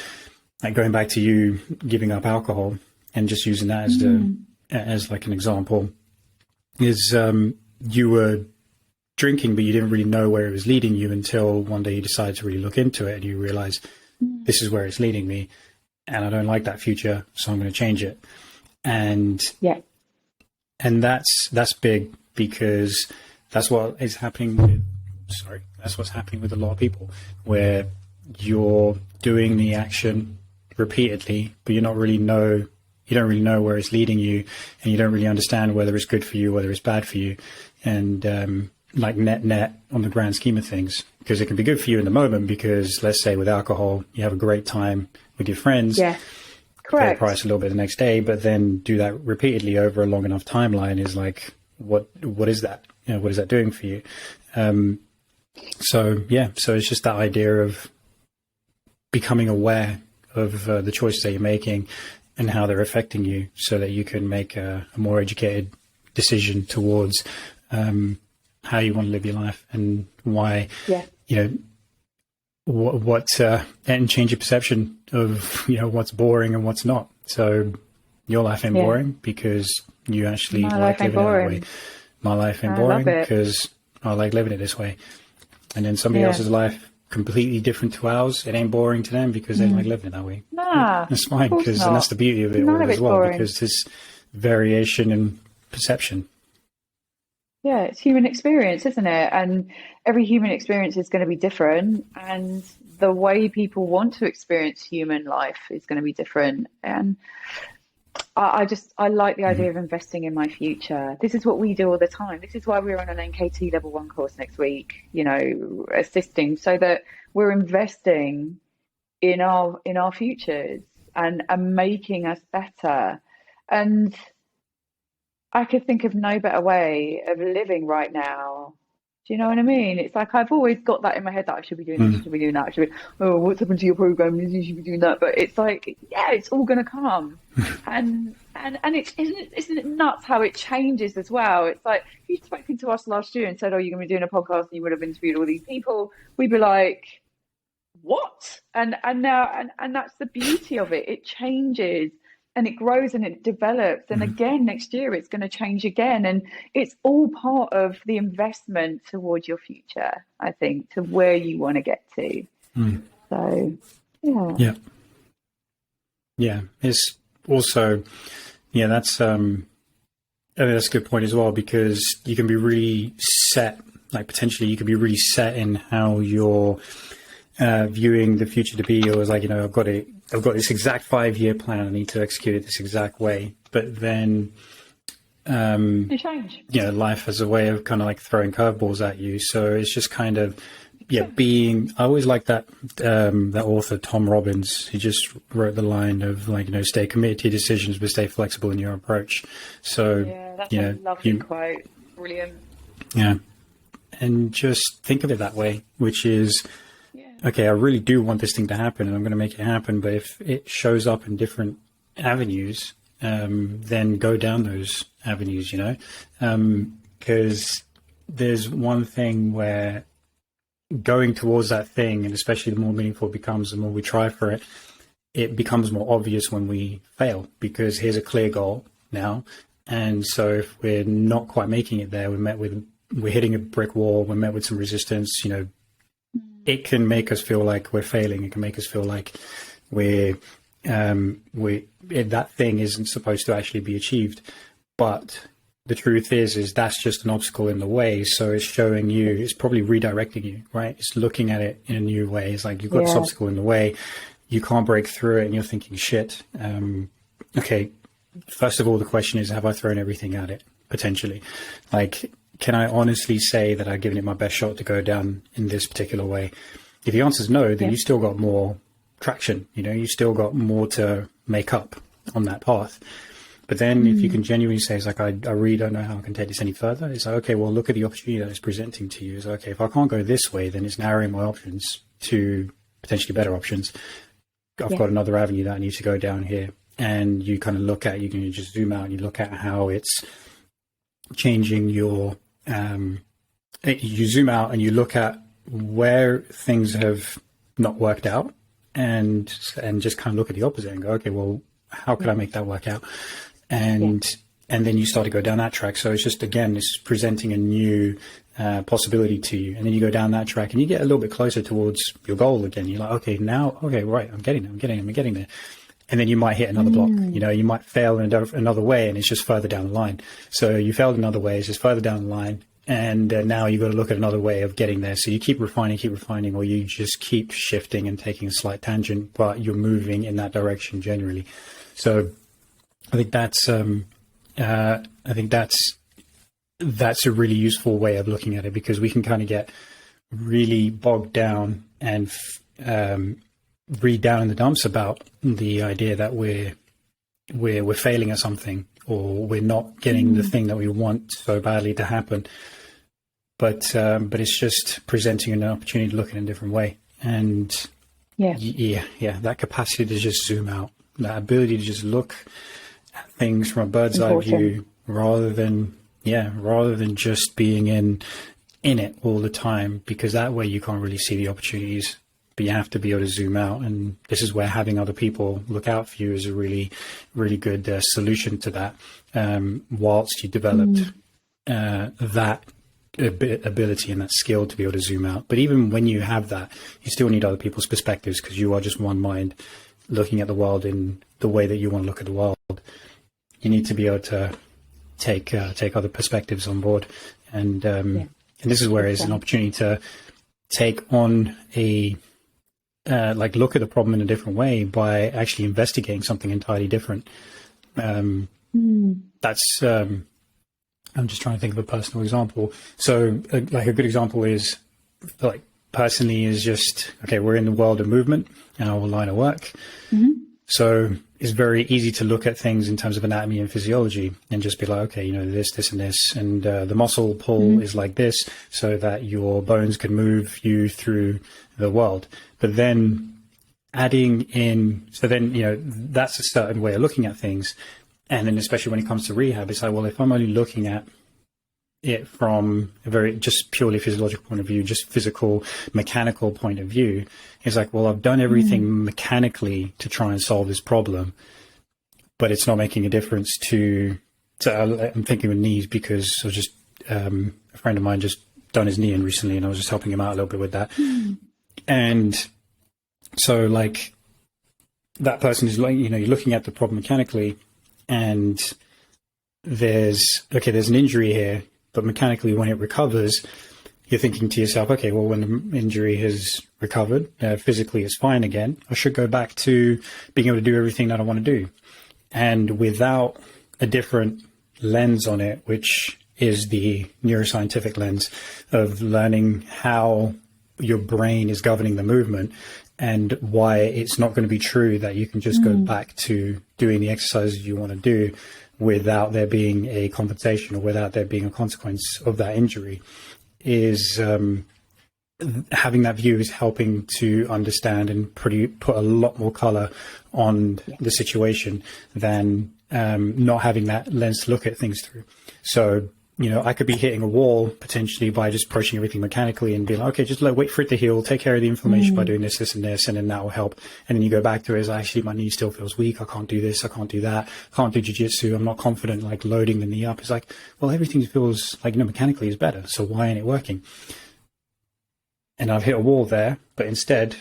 like, going back to you giving up alcohol and just using that as like an example, is you were drinking, but you didn't really know where it was leading you until one day you decided to really look into it, and you realize this is where it's leading me. And I don't like that future, so I'm going to change it. And that's big, because that's what is happening that's what's happening with a lot of people, where you're doing the action repeatedly, but you don't really know where it's leading you, and you don't really understand whether it's good for you, whether it's bad for you, and like net on the grand scheme of things, because it can be good for you in the moment, because let's say with alcohol, you have a great time with your friends, correct, pay the price a little bit the next day, but then do that repeatedly over a long enough timeline is like, what is that? What is that doing for you? So it's just that idea of becoming aware of the choices that you're making and how they're affecting you, so that you can make a more educated decision towards how you want to live your life, and why, and change your perception of, what's boring and what's not. So your life ain't boring because you actually like living it that way. My life ain't boring because I like living it this way. And then somebody else's life completely different to ours. It ain't boring to them because they like living it that way. Nah, that's fine, because and that's the beauty of it all as well, boring. Because there's variation in perception. Yeah, it's human experience, isn't it? And every human experience is going to be different, and the way people want to experience human life is going to be different. And I like the idea of investing in my future. This is what we do all the time. This is why we're on an NKT level 1 course next week, assisting, so that we're investing in our futures and making us better. And I could think of no better way of living right now. Do you know what I mean? It's like I've always got that in my head that I should be doing this, I should be doing that. I should be, what's happened to your program? You should be doing that. But it's like, it's all going to come. and isn't it nuts how it changes as well? It's like, if you'd spoken to us last year and said, you're going to be doing a podcast and you would have interviewed all these people, we'd be like, what? And now that's the beauty of it. It changes. And it grows and it develops. And again, next year, it's going to change again. And it's all part of the investment towards your future, I think, to where you want to get to. So, yeah. Yeah. It's also, that's a good point as well, because you can be really set, potentially you can be really set in how you're viewing the future to be. Or like, I've got this exact 5-year plan. I need to execute it this exact way. But then, you change. Life has a way of kind of throwing curveballs at you. So it's just kind of, I always like that author, Tom Robbins. He just wrote the line of stay committed to your decisions, but stay flexible in your approach. So, that's a lovely quote. Brilliant. Yeah. And just think of it that way, which is, okay, I really do want this thing to happen and I'm going to make it happen. But if it shows up in different avenues, then go down those avenues, because there's one thing where going towards that thing, and especially the more meaningful it becomes, the more we try for it, it becomes more obvious when we fail, because here's a clear goal now. And so if we're not quite making it there, we're hitting a brick wall, we're met with some resistance, it can make us feel like we're failing. It can make us feel like that thing isn't supposed to actually be achieved. But the truth is that's just an obstacle in the way. So it's showing you, it's probably redirecting you, right? It's looking at it in a new way. It's like, you've got this obstacle in the way. You can't break through it. And you're thinking, shit. Okay. First of all, the question is, have I thrown everything at it? Potentially. Can I honestly say that I've given it my best shot to go down in this particular way? If the answer is no, then you still got more traction. You still got more to make up on that path. But then if you can genuinely say, it's like, I really don't know how I can take this any further. It's like, okay, well, look at the opportunity that it's presenting to you. It's like, okay, if I can't go this way, then it's narrowing my options to potentially better options. I've got another avenue that I need to go down here. And you kind of look at, you can just zoom out and you look at how it's changing your, you zoom out and you look at where things have not worked out, and just kind of look at the opposite and go, okay, well, how could I make that work out? And then you start to go down that track. So it's just, again, it's presenting a new possibility to you. And then you go down that track and you get a little bit closer towards your goal again. You're like, okay, right, I'm getting there. And then you might hit another block. You might fail in another way, and it's just further down the line. So you failed another way, it's just further down the line. And now you've got to look at another way of getting there. So you keep refining, or you just keep shifting and taking a slight tangent, but you're moving in that direction generally. So I think that's that's a really useful way of looking at it, because we can kind of get really bogged down and read down in the dumps about the idea that we're failing at something, or we're not getting the thing that we want so badly to happen. But it's just presenting an opportunity to look in a different way. And that capacity to just zoom out, that ability to just look at things from a bird's eye view, rather than just being in it all the time, because that way you can't really see the opportunities but you have to be able to zoom out. And this is where having other people look out for you is a really, really good solution to that. Whilst you developed that ability and that skill to be able to zoom out. But even when you have that, you still need other people's perspectives, because you are just one mind looking at the world in the way that you want to look at the world. You need to be able to take other perspectives on board. And this is where it's an opportunity to take on look at the problem in a different way by actually investigating something entirely different. That's I'm just trying to think of a personal example. So a good example is, like, personally, is just, okay, we're in the world of movement in our line of work. So it's very easy to look at things in terms of anatomy and physiology and just be like, okay, this and this, and the muscle pull is like this, so that your bones can move you through the world. But then adding in, that's a certain way of looking at things. And then especially when it comes to rehab, it's like, well, if I'm only looking at it from a very just purely physiological point of view, just physical, mechanical point of view, it's like, well, I've done everything mechanically to try and solve this problem, but it's not making a difference to I'm thinking with knees, because I was just, a friend of mine just done his knee in recently, and I was just helping him out a little bit with that. And so, like, that person is like, you're looking at the problem mechanically, and there's an injury here, but mechanically, when it recovers, you're thinking to yourself, okay, well, when the injury has recovered, physically it's fine again, I should go back to being able to do everything that I want to do. And without a different lens on it, which is the neuroscientific lens of learning how your brain is governing the movement, and why it's not going to be true that you can just go back to doing the exercises you want to do without there being a compensation or without there being a consequence of that injury, is having that view is helping to understand and put a lot more color on the situation than not having that lens to look at things through. So, I could be hitting a wall potentially by just approaching everything mechanically and being like, okay, just wait for it to heal, take care of the inflammation by doing this, and this, and then that will help. And then you go back to it as, actually, my knee still feels weak. I can't do this. I can't do that. I can't do jiu-jitsu. I'm not confident, like, loading the knee up. It's like, well, everything feels like, mechanically is better. So why ain't it working? And I've hit a wall there, but instead,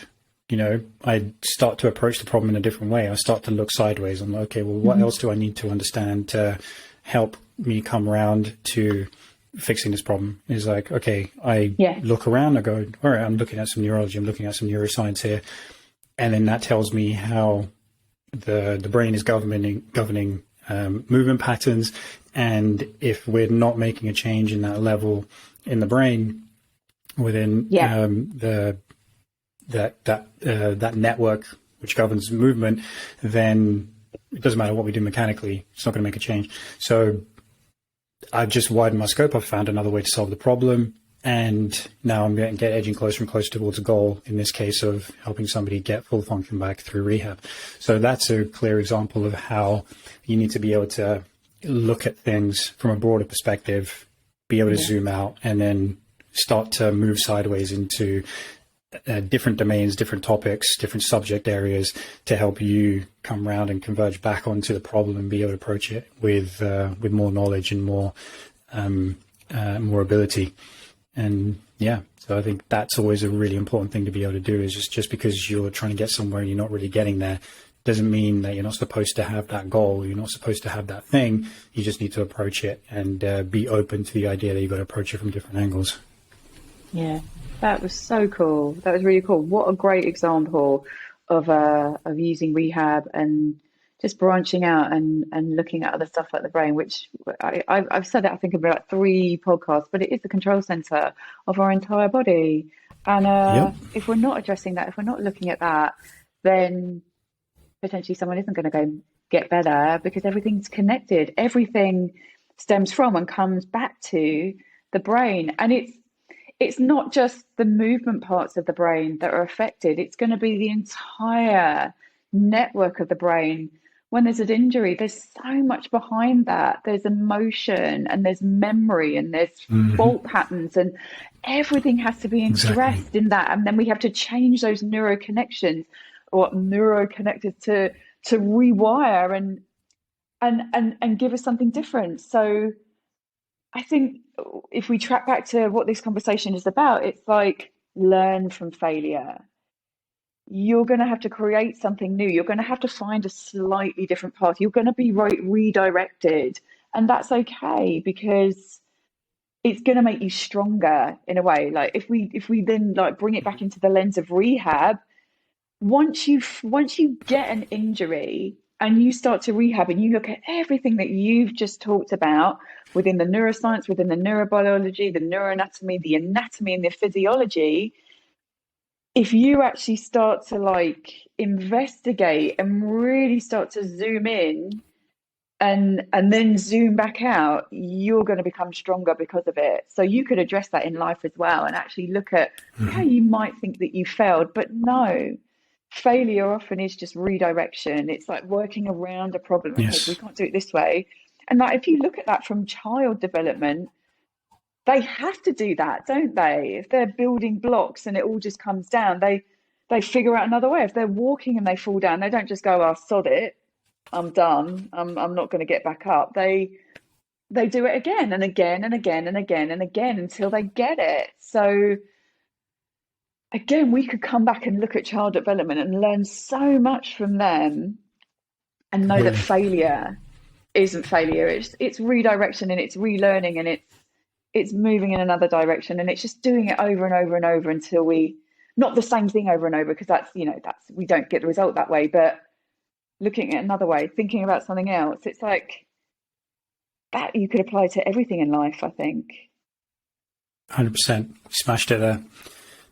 I start to approach the problem in a different way. I start to look sideways. I'm like, okay, well, what else do I need to understand to help me come around to fixing this problem? Is like, okay, I look around, I go, all right, I'm looking at some neurology, I'm looking at some neuroscience here. And then that tells me how the brain is governing movement patterns. And if we're not making a change in that level in the brain within that network which governs movement, then it doesn't matter what we do mechanically, it's not going to make a change. So I've just widened my scope. I've found another way to solve the problem. And now I'm getting edging closer and closer towards a goal, in this case of helping somebody get full function back through rehab. So that's a clear example of how you need to be able to look at things from a broader perspective, be able to zoom out, and then start to move sideways into different domains, different topics, different subject areas to help you come around and converge back onto the problem and be able to approach it with more knowledge and more ability. And so I think that's always a really important thing to be able to do, is just because you're trying to get somewhere and you're not really getting there doesn't mean that you're not supposed to have that goal. You're not supposed to have that thing. You just need to approach it and be open to the idea that you've got to approach it from different angles. Yeah, that was so cool. That was really cool. What a great example of using rehab and just branching out and looking at other stuff like the brain, which I've said that I think about 3 podcasts, but it is the control center of our entire body. And if we're not addressing that, if we're not looking at that, then potentially someone isn't going to go get better, because everything's connected. Everything stems from and comes back to the brain. And it's not just the movement parts of the brain that are affected. It's going to be the entire network of the brain, when there's an injury, there's so much behind that. There's emotion and there's memory and there's fault patterns, and everything has to be Exactly. addressed in that. And then we have to change those neuroconnections or neuroconnectors to rewire and give us something different. So I think if we track back to what this conversation is about, it's like learn from failure. You're going to have to create something new. You're going to have to find a slightly different path. You're going to be redirected. And that's okay, because it's going to make you stronger in a way. Like if we then like bring it back into the lens of rehab, once you get an injury and you start to rehab and you look at everything that you've just talked about within the neuroscience, within the neurobiology, the neuroanatomy, the anatomy and the physiology, if you actually start to like investigate and really start to zoom in and then zoom back out, you're going to become stronger because of it. So you could address that in life as well and actually look at how you might think that you failed, but no, failure often is just redirection. It's like working around a problem. Okay, Yes. we can't do it this way. And like if you look at that from child development, they have to do that, don't they? If they're building blocks and it all just comes down, they figure out another way. If they're walking and they fall down, they don't just go, "Oh, sod it, I'm done. I'm not going to get back up." They do it again and again and again and again and again until they get it. So again, we could come back and look at child development and learn so much from them and know that Completely. failure isn't failure. It's redirection and it's relearning and it's moving in another direction, and it's just doing it over and over and over until we, not the same thing over and over, because that's we don't get the result that way, but looking at another way, thinking about something else. It's like that you could apply to everything in life, I think. 100%. Smashed it there.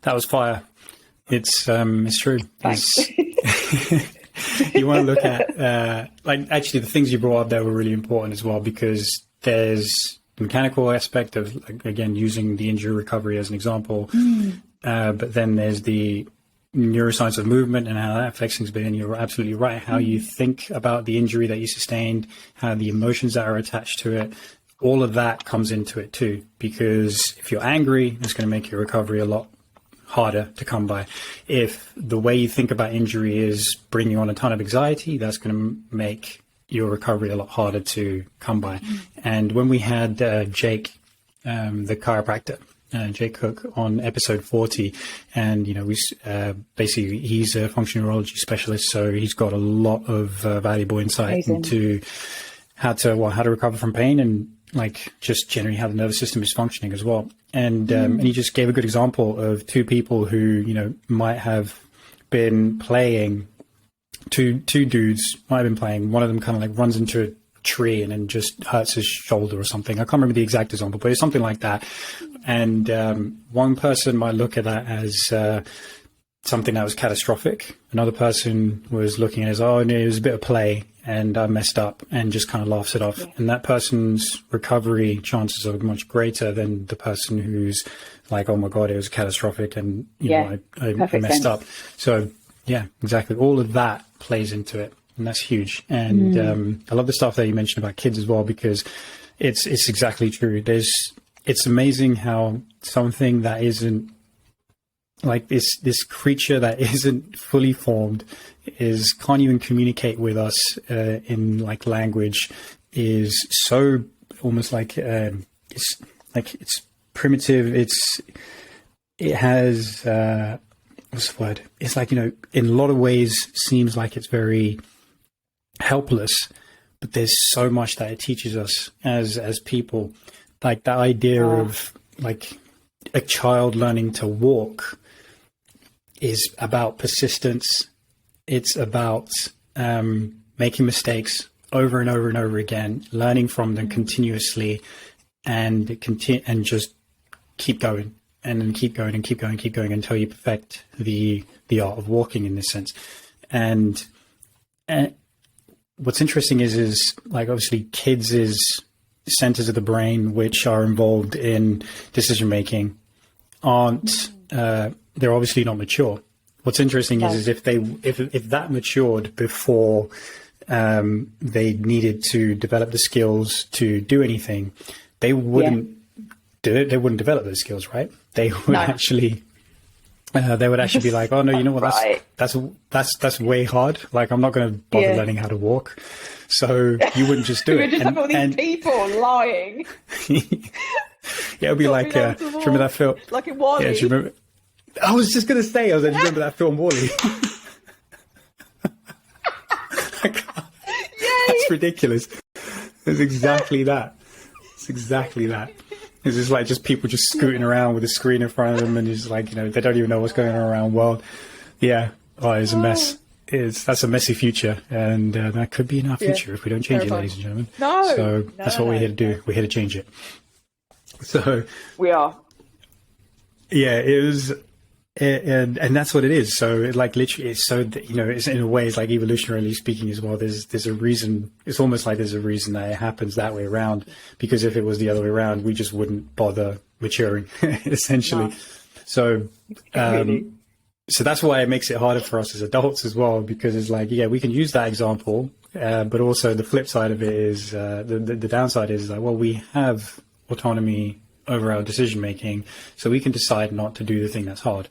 That was fire. It's true. Thanks. You want to look at like actually the things you brought up there were really important as well, because there's the mechanical aspect of, like, again, using the injury recovery as an example, but then there's the neuroscience of movement and how that affects things. But then you're absolutely right, how you think about the injury that you sustained, how the emotions that are attached to it, all of that comes into it too, because if you're angry, it's going to make your recovery a lot harder to come by. If the way you think about injury is bringing on a ton of anxiety, that's going to make your recovery a lot harder to come by. And when we had Jake, the chiropractor, Jake Cook, on episode 40, and we basically, he's a functional neurology specialist, so he's got a lot of valuable insight into how to recover from pain and like just generally how the nervous system is functioning as well. And he just gave a good example of two people who might have been playing. Two dudes might have been playing. One of them kind of like runs into a tree and then just hurts his shoulder or something. I can't remember the exact example, but it's something like that. And one person might look at that as something that was catastrophic. Another person was looking at it as, oh, no, it was a bit of play and I messed up, and just kind of laughs it off. Yeah. And that person's recovery chances are much greater than the person who's like, oh my God, it was catastrophic and I messed up. So yeah, exactly. All of that plays into it, and that's huge. And I love the stuff that you mentioned about kids as well, because it's exactly true. It's amazing how something that isn't like this creature that isn't fully formed, can't even communicate with us in like language, is so almost like it's primitive. It has what's the word? It's like, in a lot of ways seems like it's very helpless, but there's so much that it teaches us as people. Like the idea of like a child learning to walk is about persistence. It's about making mistakes over and over and over again, learning from them continuously, and just keep going, and then keep going and keep going, keep going until you perfect the art of walking in this sense. And what's interesting is like obviously kids is centers of the brain which are involved in decision making aren't they're obviously not mature. What's interesting is if that matured before they needed to develop the skills to do anything, they wouldn't do it. They wouldn't develop those skills, right? They would actually be like, oh no, you know what? That's way hard. Like, I'm not going to bother learning how to walk. So you wouldn't just do it. We would just have all these people lying. It'd be like, do you remember that film? Like in Wall-E. Yeah, do you remember? I was just going to say, do you remember that film Wall-E? That's ridiculous. It's exactly that. It's exactly that. It's just like people just scooting around with a screen in front of them, and it's like, they don't even know what's going on around the world. Yeah. Oh, it's a mess. That's a messy future, and that could be in our future if we don't change it, ladies and gentlemen. That's what we're here to do. We're here to change it. So we are. Yeah, it was, and that's what it is. So literally, it's so that, it's in a way, it's like evolutionarily speaking as well. There's a reason. It's almost like there's a reason that it happens that way around. Because if it was the other way around, we just wouldn't bother maturing, essentially. No. So that's why it makes it harder for us as adults as well, because it's like, we can use that example, but also the flip side of it is the downside is like, well, we have autonomy over our decision making, so we can decide not to do the thing that's hard.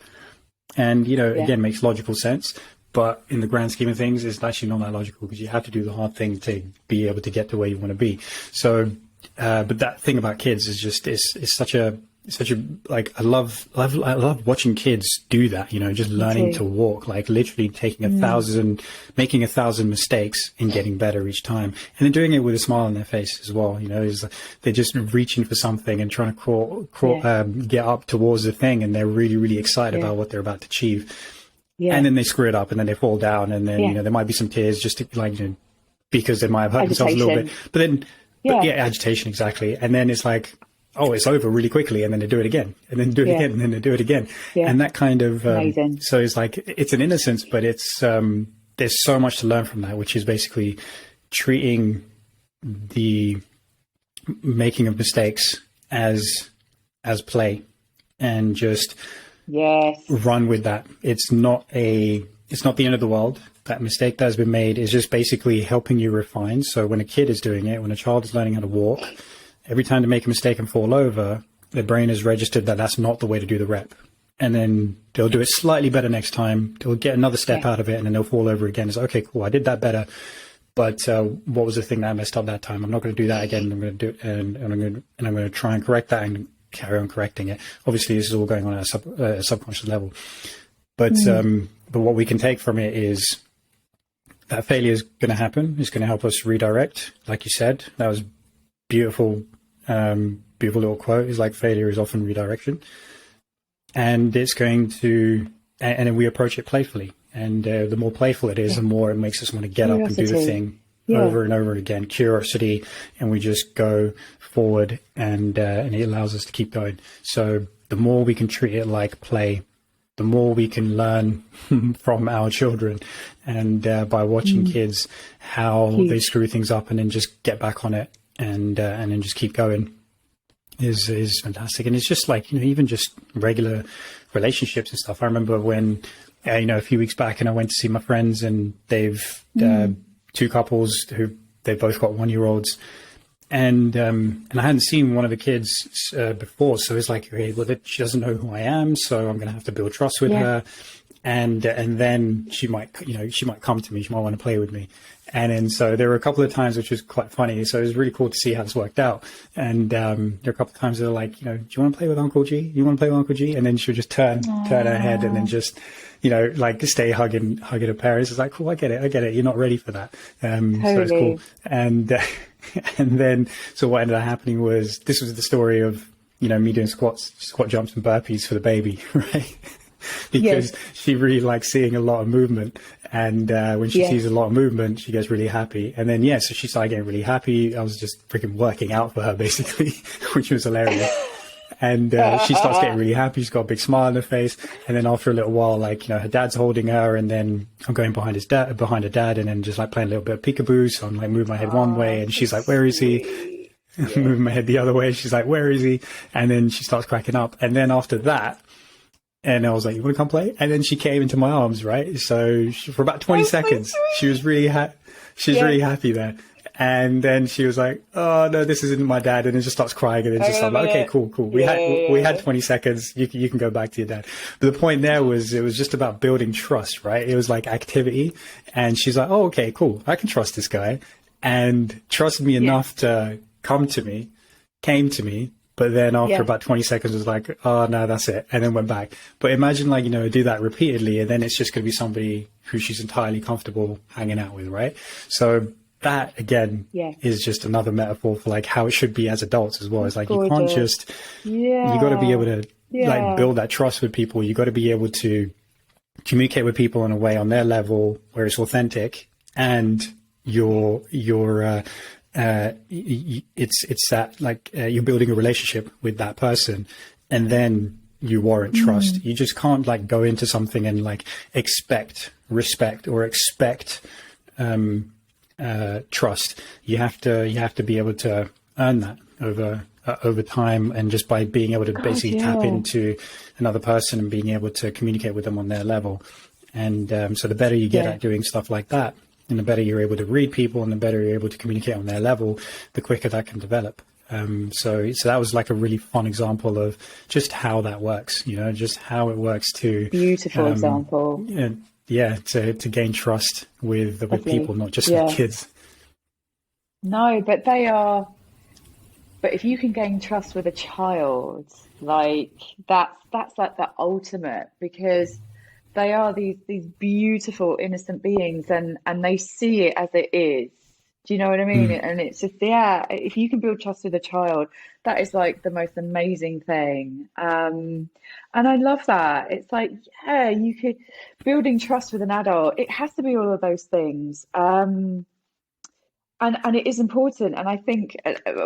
And again, makes logical sense, but in the grand scheme of things, it's actually not that logical, because you have to do the hard thing to be able to get to where you want to be. So, but that thing about kids is just it's such a like I love watching kids do that, just learning to walk, like literally taking making 1,000 mistakes and getting better each time, and then doing it with a smile on their face as well. They're just reaching for something and trying to get up towards the thing, and they're really, really excited about what they're about to achieve. And then they screw it up, and then they fall down, and then there might be some tears just to, because they might have hurt themselves a little bit. But then agitation, exactly. And then it's like, oh, it's over really quickly, and then they do it again, and then do it again, and then they do it again. And that kind of, so it's like, it's an innocence, but it's, there's so much to learn from that, which is basically treating the making of mistakes as play, and just run with that. It's not the end of the world. That mistake that has been made is just basically helping you refine. So when a kid is doing it, when a child is learning how to walk, every time they make a mistake and fall over, their brain has registered that that's not the way to do the rep. And then they'll do it slightly better next time. They'll get another step out of it, and then they'll fall over again. It's okay, cool, I did that better. But what was the thing that I messed up that time? I'm not going to do that again. I'm going to do it, and I'm going to try and correct that and carry on correcting it. Obviously, this is all going on at a subconscious level. But what we can take from it is that failure is going to happen. It's going to help us redirect, like you said. That was beautiful little quote. Is like, failure is often redirection, and it's going to, and then we approach it playfully, and the more playful it is, the more it makes us want to get up and do the thing over and over again. Curiosity, and we just go forward, and it allows us to keep going. So the more we can treat it like play, the more we can learn from our children, and by watching kids how they screw things up and then just get back on it, and then just keep going is fantastic. And it's just like, even just regular relationships and stuff. I remember when, a few weeks back, and I went to see my friends, and they've two couples who they've both got 1-year-olds, and I hadn't seen one of the kids before, so it's like, okay, well, she doesn't know who I am, so I'm going to have to build trust with her. And then she might come to me. She might want to play with me. And then so there were a couple of times which was quite funny. So it was really cool to see how this worked out. And there were a couple of times they were like, do you want to play with Uncle G? You want to play with Uncle G? And then she would just turn her head, and then just, like stay hugging her parents. It's like, cool, I get it. You're not ready for that. So it's cool. And then so what ended up happening was, this was the story of, me doing squat jumps and burpees for the baby, right? Because she really likes seeing a lot of movement, and when she sees a lot of movement, she gets really happy. And then so she started getting really happy. I was just freaking working out for her, basically, which was hilarious. And she starts getting really happy. She's got a big smile on her face. And then after a little while, like, her dad's holding her, and then I'm going behind her dad, and then just like playing a little bit of peekaboo. So I'm like moving my head one way, and she's like, "Where is he?" Moving my head the other way. She's like, "Where is he?" And then she starts cracking up. And then after that, and I was like, "You want to come play?" And then she came into my arms, right? So for about 20 seconds, she was really she's really happy there. And then she was like, "Oh no, this isn't my dad," and then just starts crying. And then just I'm like, "Okay, cool. We had 20 seconds. You can go back to your dad." But the point there was it was just about building trust, right? It was like activity, and she's like, "Oh, okay, cool. I can trust this guy," and trusted me enough to came to me. But then after about 20 seconds was like, "Oh no, that's it," and then went back. But imagine like do that repeatedly, and then it's just going to be somebody who she's entirely comfortable hanging out with, right? So that again is just another metaphor for like how it should be as adults as well. It's like you can't just you got to be able to like build that trust with people. You got to be able to communicate with people in a way on their level where it's authentic, and it's that like you're building a relationship with that person, and then you warrant trust. You just can't like go into something and like expect respect or expect trust. You have to be able to earn that over time, and just by being able to basically tap into another person and being able to communicate with them on their level. And so the better you get at doing stuff like that, and the better you're able to read people, and the better you're able to communicate on their level, the quicker that can develop. So that was like a really fun example of just how that works, just how it works to beautiful example. To gain trust with people, not just with kids. No, but if you can gain trust with a child, like that's like the ultimate, because they are these beautiful, innocent beings, and they see it as it is. Do you know what I mean? And it's just, if you can build trust with a child, that is like the most amazing thing. And I love that. It's like, you could building trust with an adult. It has to be all of those things. And it is important. And I think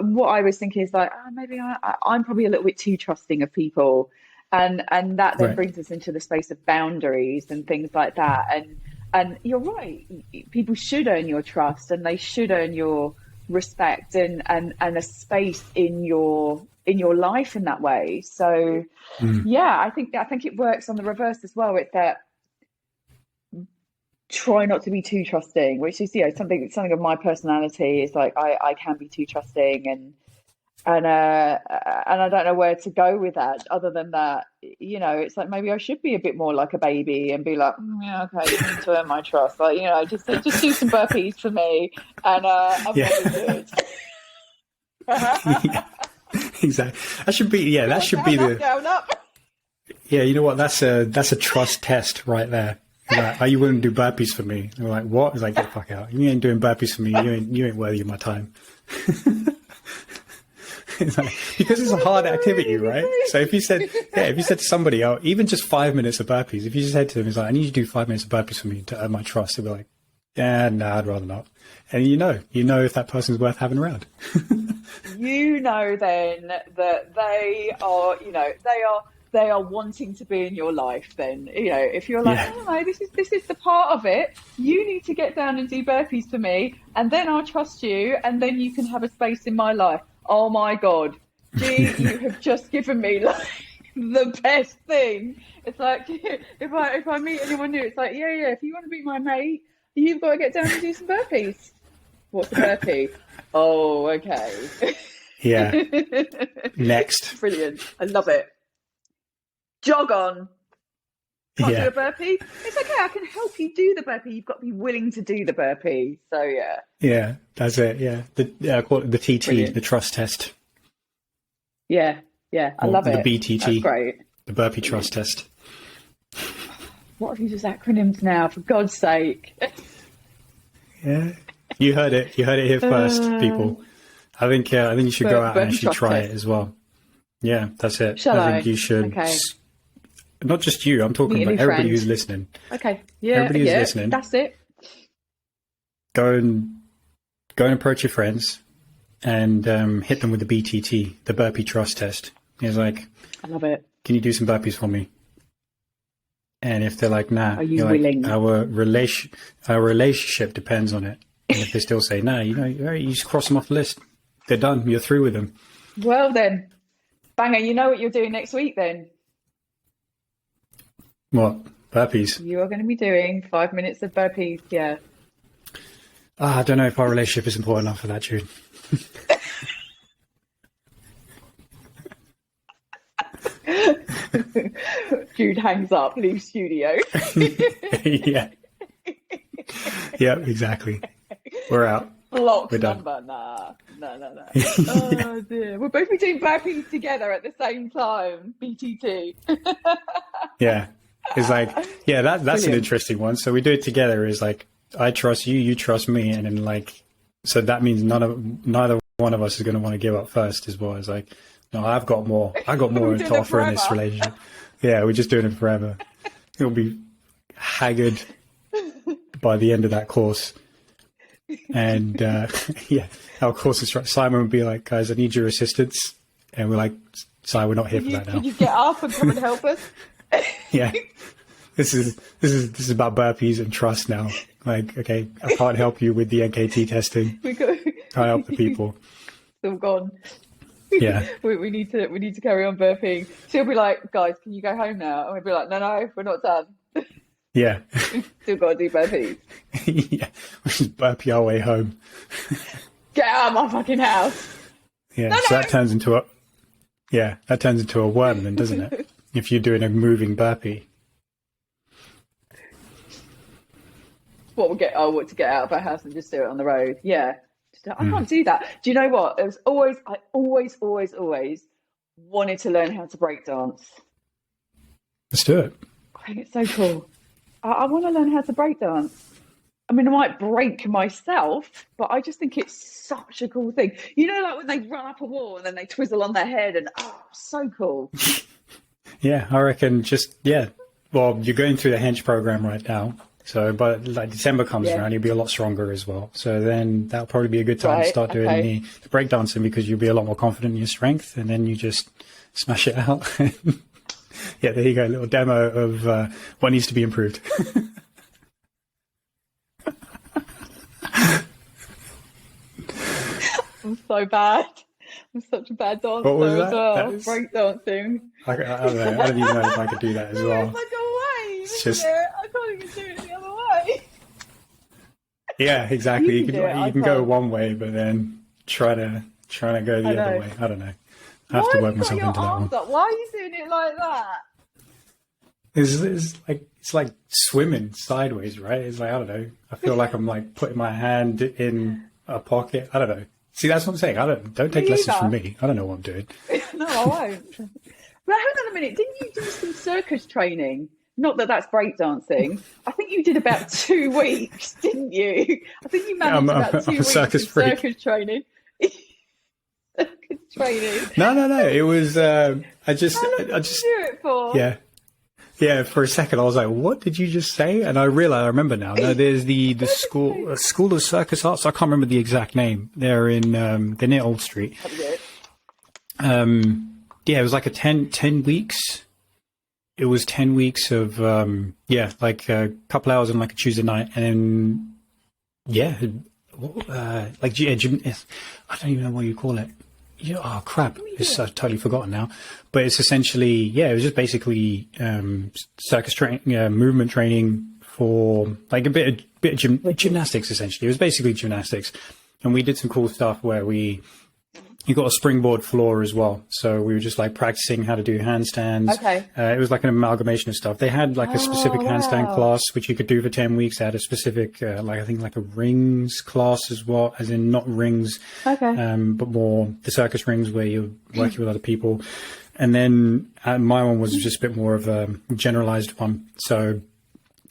what I was thinking is like, maybe I'm probably a little bit too trusting of people. And that then brings us into the space of boundaries and things like that. And you're right. People should earn your trust, and they should earn your respect and a space in your life in that way. So I think it works on the reverse as well. It's that try not to be too trusting, which is something of my personality. Is like I can be too trusting, and I don't know where to go with that other than that, it's like maybe I should be a bit more like a baby and be like, okay, you need to earn my trust. Like, just do some burpees for me, and I'm probably good. Exactly. That should be, that should be down, up. Yeah, you know what? That's a trust test right there. Like, you wouldn't do burpees for me. And we're like, what? It's like, get the fuck out. You ain't doing burpees for me. You ain't worthy of my time. Because it's a hard activity, right? So if you said to somebody, even just 5 minutes of burpees, if you just said to them, it's like, I need you to do 5 minutes of burpees for me to earn my trust, they'll be like, no, I'd rather not. And you know if that person's worth having around. Then that they are wanting to be in your life. Then if you're like, oh no, this is the part of it. You need to get down and do burpees for me, and then I'll trust you, and then you can have a space in my life. Oh my God, gee, you have just given me like the best thing. It's like if I meet anyone new, it's like if you want to be my mate, you've got to get down and do some burpees. What's a burpee? Oh, okay. Yeah. Next. Brilliant. I love it. Jog on. Can't do a burpee? It's okay, I can help you do the burpee. You've got to be willing to do the burpee. So yeah, that's it. Yeah, I call it the TT. Brilliant. The trust test. I love it. The BTT. That's great. The burpee trust test. What have you just acronyms now, for God's sake? Yeah, you heard it here first, people. I think you should go out and actually try it as well. Yeah, that's it. I think you should. Okay. Not just you, I'm talking about everybody who's listening. Okay. Yeah. Everybody who's listening. That's it. Go and approach your friends and hit them with the BTT, the burpee trust test. It's like, I love it. Can you do some burpees for me? And if they're like, nah, are you willing? Like, our relationship depends on it. And if they still say, nah, you just cross them off the list. They're done. You're through with them. Well then, banger, you know what you're doing next week then? What? Burpees? You are going to be doing 5 minutes of burpees, yeah. I don't know if our relationship is important enough for that, Jude. Jude hangs up, leaves studio. Yeah. Yeah, exactly. We're out. Blocked We're done. number. Nah. No. Oh dear. We'll both be doing burpees together at the same time. BTT. Yeah. It's like, yeah, that's an Brilliant. interesting one. So we do it together is like, I trust you, you trust me. And then like, so that means neither one of us is going to want to give up first as well. It's like, no, I've got more We're doing to it offer in this forever. relationship. Yeah, we're just doing it forever. It'll be haggard by the end of that course. And yeah, our course instructor Simon would be like, guys, I need your assistance. And we're like, Si, we're not here for that now. Could you get up and come and help us? Yeah. This is about burpees and trust now. Like, okay, I can't help you with the NKT testing. We got Can't help the people. still gone. Yeah. We need to carry on burping. She'll be like, guys, can you go home now? And we'll be like, no, we're not done. Yeah. Still got to do burpees. Yeah. We just burpee our way home. Get out of my fucking house. Yeah. No. So that turns into a worm then, doesn't it? If you're doing a moving burpee. What to get out of our house and just do it on the road. Yeah. I can't do that. Do you know what? I always wanted to learn how to break dance. Let's do it. I think it's so cool. I want to learn how to break dance. I mean, I might break myself, but I just think it's such a cool thing. You know, like when they run up a wall and then they twizzle on their head and so cool. Yeah, I reckon well, you're going through the hench program right now. So, but like December comes around, you'll be a lot stronger as well. So then that'll probably be a good time to start doing the breakdancing because you'll be a lot more confident in your strength and then you just smash it out. Yeah, there you go. A little demo of what needs to be improved. I'm so bad. I'm such a bad dancer What was as that? well. Breakdancing. I don't know. I don't even know if I could do that as well. It's like a wave, It's isn't just- it? I can't even do it the other way. Yeah, exactly. You You can can do it, I go can't. one way, but then trying to go the other way. I don't know. I have Why to have work you got myself your into that one. arms up? Why are you doing it like that? It's like swimming sideways, right? It's like, I don't know. I feel like I'm like putting my hand in a pocket. I don't know. See, that's what I'm saying. Don't take lessons from me. I don't know what I'm doing. No, I won't. But hang on a minute. Didn't you do some circus training? Not that that's breakdancing. I think you did about 2 weeks, didn't you? I think you managed about 2 I'm a weeks circus of freak. circus training. Circus training. No. It was, I How long just, did you do it for? yeah. For a second, I was like, "What did you just say?" And I remember now. No, there's the school of circus arts. I can't remember the exact name. They're in they're near Old Street. Yeah, it was like a 10 weeks. It was 10 weeks of like a couple hours on like a Tuesday night, and then gym. I don't even know what you call it. Yeah, oh crap! It's totally forgotten now. But it's essentially, it was just basically circus training, movement training for like a bit of gymnastics. Essentially, it was basically gymnastics, and we did some cool stuff where you got a springboard floor as well. So we were just like practicing how to do handstands. Okay. It was like an amalgamation of stuff. They had like a specific handstand class, which you could do for 10 weeks. They had a specific, I think like a rings class as well, as in not rings, but more the circus rings where you're working with other people. And then my one was just a bit more of a generalized one. So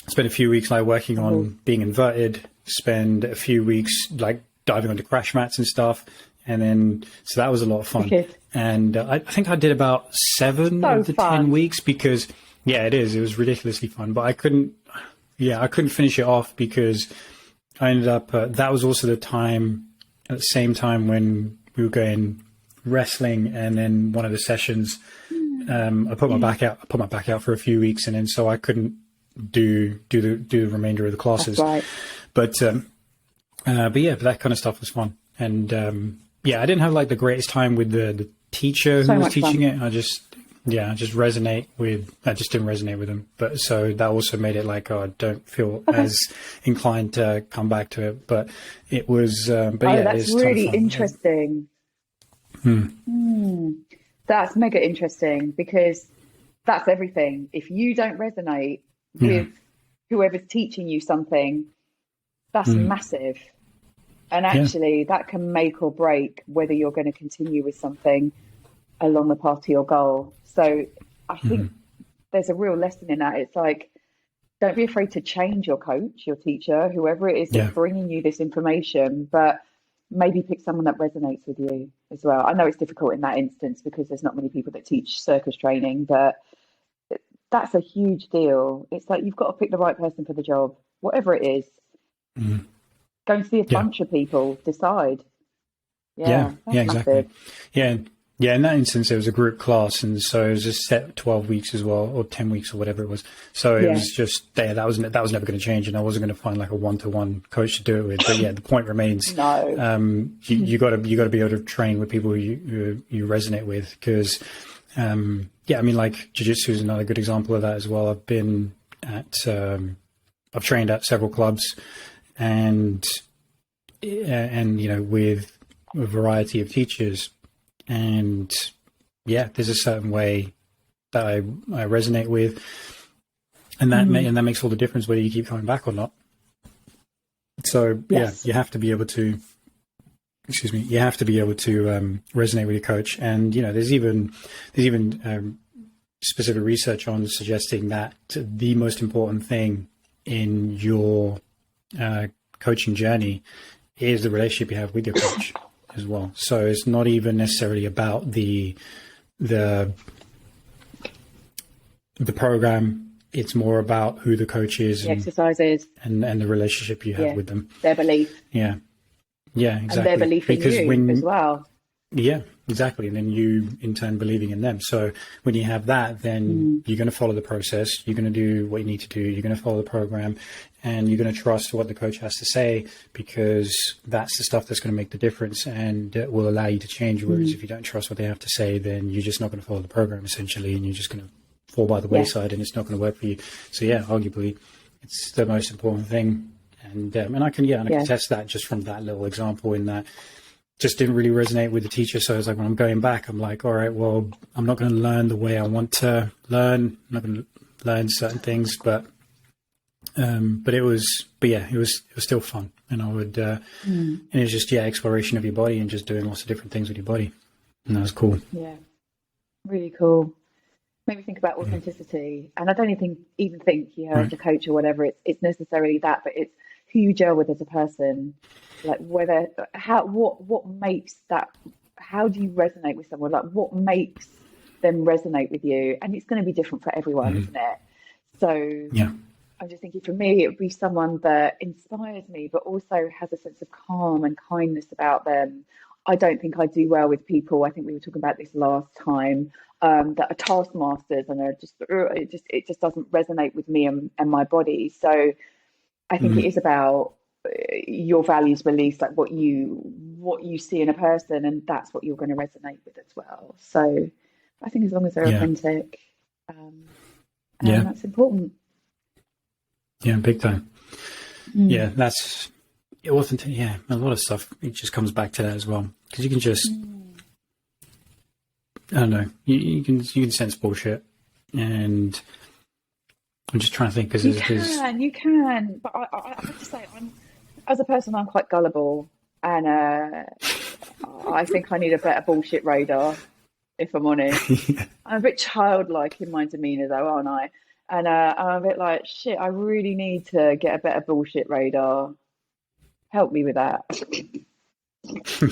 I spent a few weeks like working on being inverted, spend a few weeks like diving onto crash mats and stuff. And then, so that was a lot of fun. Okay. And I think I did about 7 of the 10 weeks because, it was ridiculously fun. But I couldn't finish it off because I ended up, that was also at the same time when we were going wrestling. And then one of the sessions, I put my back out for a few weeks. And then, so I couldn't do the remainder of the classes. That's right. But that kind of stuff was fun. And, I didn't have like the greatest time with the teacher who was teaching it. I just Yeah, I just didn't resonate with them. But so that also made it like, oh, I don't feel as inclined to come back to it. But it was, but yeah, that's it's really fun. interesting. That's mega interesting, because that's everything. If you don't resonate with whoever's teaching you something, that's massive. And actually, that can make or break whether you're going to continue with something along the path to your goal. So I think there's a real lesson in that. It's like, don't be afraid to change your coach, your teacher, whoever it is that's bringing you this information, but maybe pick someone that resonates with you as well. I know it's difficult in that instance because there's not many people that teach circus training, but that's a huge deal. It's like, you've got to pick the right person for the job, whatever it is. Go and see a bunch of people, decide. Exactly. Massive. Yeah, in that instance, it was a group class, and so it was a set 12 weeks as well, or 10 weeks or whatever it was. So it was just there. That was never going to change, and I wasn't going to find like a one-to-one coach to do it with. But yeah, the point remains. No. You got to be able to train with people you resonate with, because I mean, like jiu-jitsu is another good example of that as well. I've trained at several clubs, and you know, with a variety of teachers. And yeah, there's a certain way that I resonate with, and that makes all the difference whether you keep coming back or not. So you have to be able to, resonate with your coach. And you know, there's even specific research on suggesting that the most important thing in your coaching journey is the relationship you have with your coach as well. So it's not even necessarily about the program. It's more about who the coach is, the exercises, and the relationship you have with them. Their belief. Yeah, exactly. And their belief in you as well. Yeah, exactly. And then you, in turn, believing in them. So when you have that, then you're going to follow the process. You're going to do what you need to do. You're going to follow the program, and you're going to trust what the coach has to say, because that's the stuff that's going to make the difference and will allow you to change. Whereas if you don't trust what they have to say, then you're just not going to follow the program, essentially, and you're just going to fall by the wayside, and it's not going to work for you. So yeah, arguably, it's the most important thing. And I can test that just from that little example, in that just didn't really resonate with the teacher. So it's like, when I'm going back, I'm like, all right, well, I'm not going to learn the way I want to learn. I'm not going to learn certain things, but it was still fun. And I would, and it was just, exploration of your body and just doing lots of different things with your body. And that was cool. Yeah. Really cool. Made me think about authenticity. And I don't even think as a coach or whatever, it's necessarily that, but it's who you gel with as a person. Like what makes that, how do you resonate with someone? Like, what makes them resonate with you? And it's going to be different for everyone, isn't it? So I'm just thinking, for me, it would be someone that inspires me, but also has a sense of calm and kindness about them. I don't think I do well with people, I think we were talking about this last time, that are taskmasters, and are it just doesn't resonate with me and my body. So I think it is about your values, beliefs, like what you see in a person, and that's what you're going to resonate with as well. So I think as long as they're authentic, that's important. Yeah, big time. Yeah, that's authentic. Yeah, a lot of stuff, it just comes back to that as well, because you can just I don't know, you can sense bullshit. And I'm just trying to think, because you can, but I have to say, as a person, I'm quite gullible, and I think I need a better bullshit radar, if I'm honest. I'm a bit childlike in my demeanour, though, aren't I? And I'm a bit like, shit, I really need to get a better bullshit radar. Help me with that.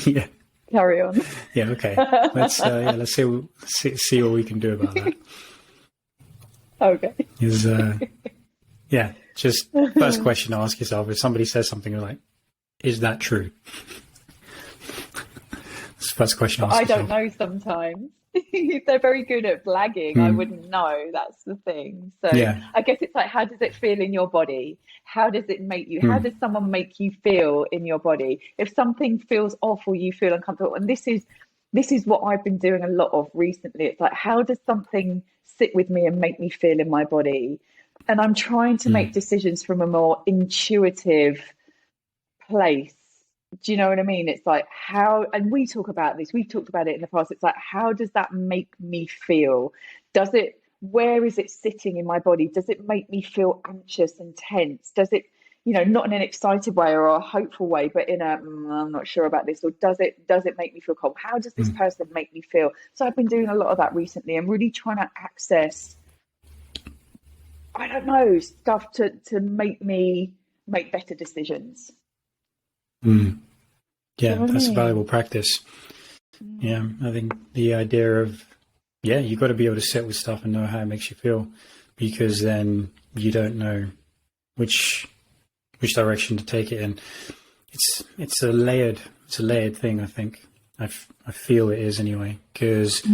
Yeah. Carry on. Yeah. Okay. Let's see what we can do about that. Okay. Just first question to ask yourself: if somebody says something, you're like, "Is that true?" That's the first question to ask yourself. I don't know sometimes. If they're very good at blagging, I wouldn't know. That's the thing. So I guess it's like, how does it feel in your body? How does it make you? How does someone make you feel in your body? If something feels off or you feel uncomfortable, and this is this is what I've been doing a lot of recently. It's like, how does something sit with me and make me feel in my body? And I'm trying to make decisions from a more intuitive place. Do you know what I mean? It's like, how, and we talk about this, we've talked about it in the past. It's like, how does that make me feel? Does it, where is it sitting in my body? Does it make me feel anxious and tense? Does it, not in an excited way or a hopeful way, but in a, I'm not sure about this, or does it make me feel calm? How does this person make me feel? So I've been doing a lot of that recently and really trying to access, I don't know, stuff to make me make better decisions. Yeah, You know what I that's a mean? valuable practice. Yeah, I think the idea of, you've got to be able to sit with stuff and know how it makes you feel, because then you don't know which direction to take it in. It's a layered thing. I think I feel it is anyway, because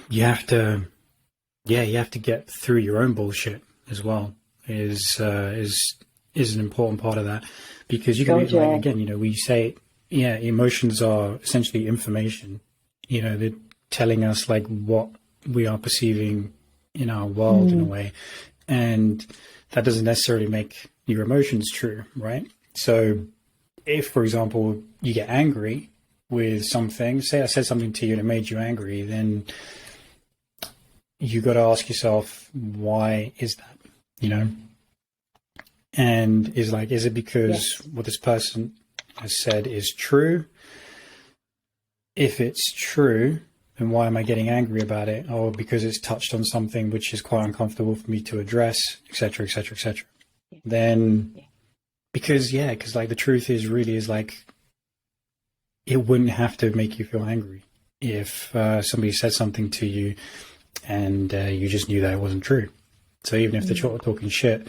you have to get through your own bullshit as well. Is an important part of that, because you can be, like, again, we say, emotions are essentially information. They're telling us like what we are perceiving in our world in a way, and that doesn't necessarily make your emotions true, right? So if, for example, you get angry with something, say I said something to you and it made you angry, then you got to ask yourself, why is that? And is it because what this person has said is true? If it's true, then why am I getting angry about it? Or because it's touched on something which is quite uncomfortable for me to address, et cetera, et cetera, et cetera. Then, because like the truth is like, it wouldn't have to make you feel angry if somebody said something to you and you just knew that it wasn't true. So even if they're talking shit,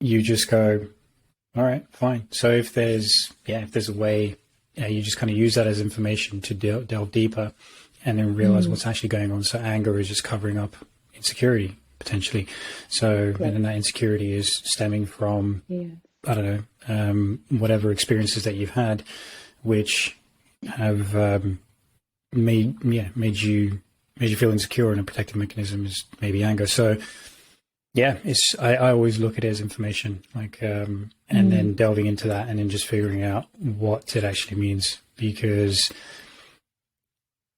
you just go, all right, fine. So if there's a way, you just kind of use that as information to delve deeper and then realize what's actually going on. So anger is just covering up insecurity potentially. So, and then that insecurity is stemming from, I don't know, whatever experiences that you've had, which have made you feel insecure, and a protective mechanism is maybe anger. So I always look at it as information, like, and then delving into that and then just figuring out what it actually means, because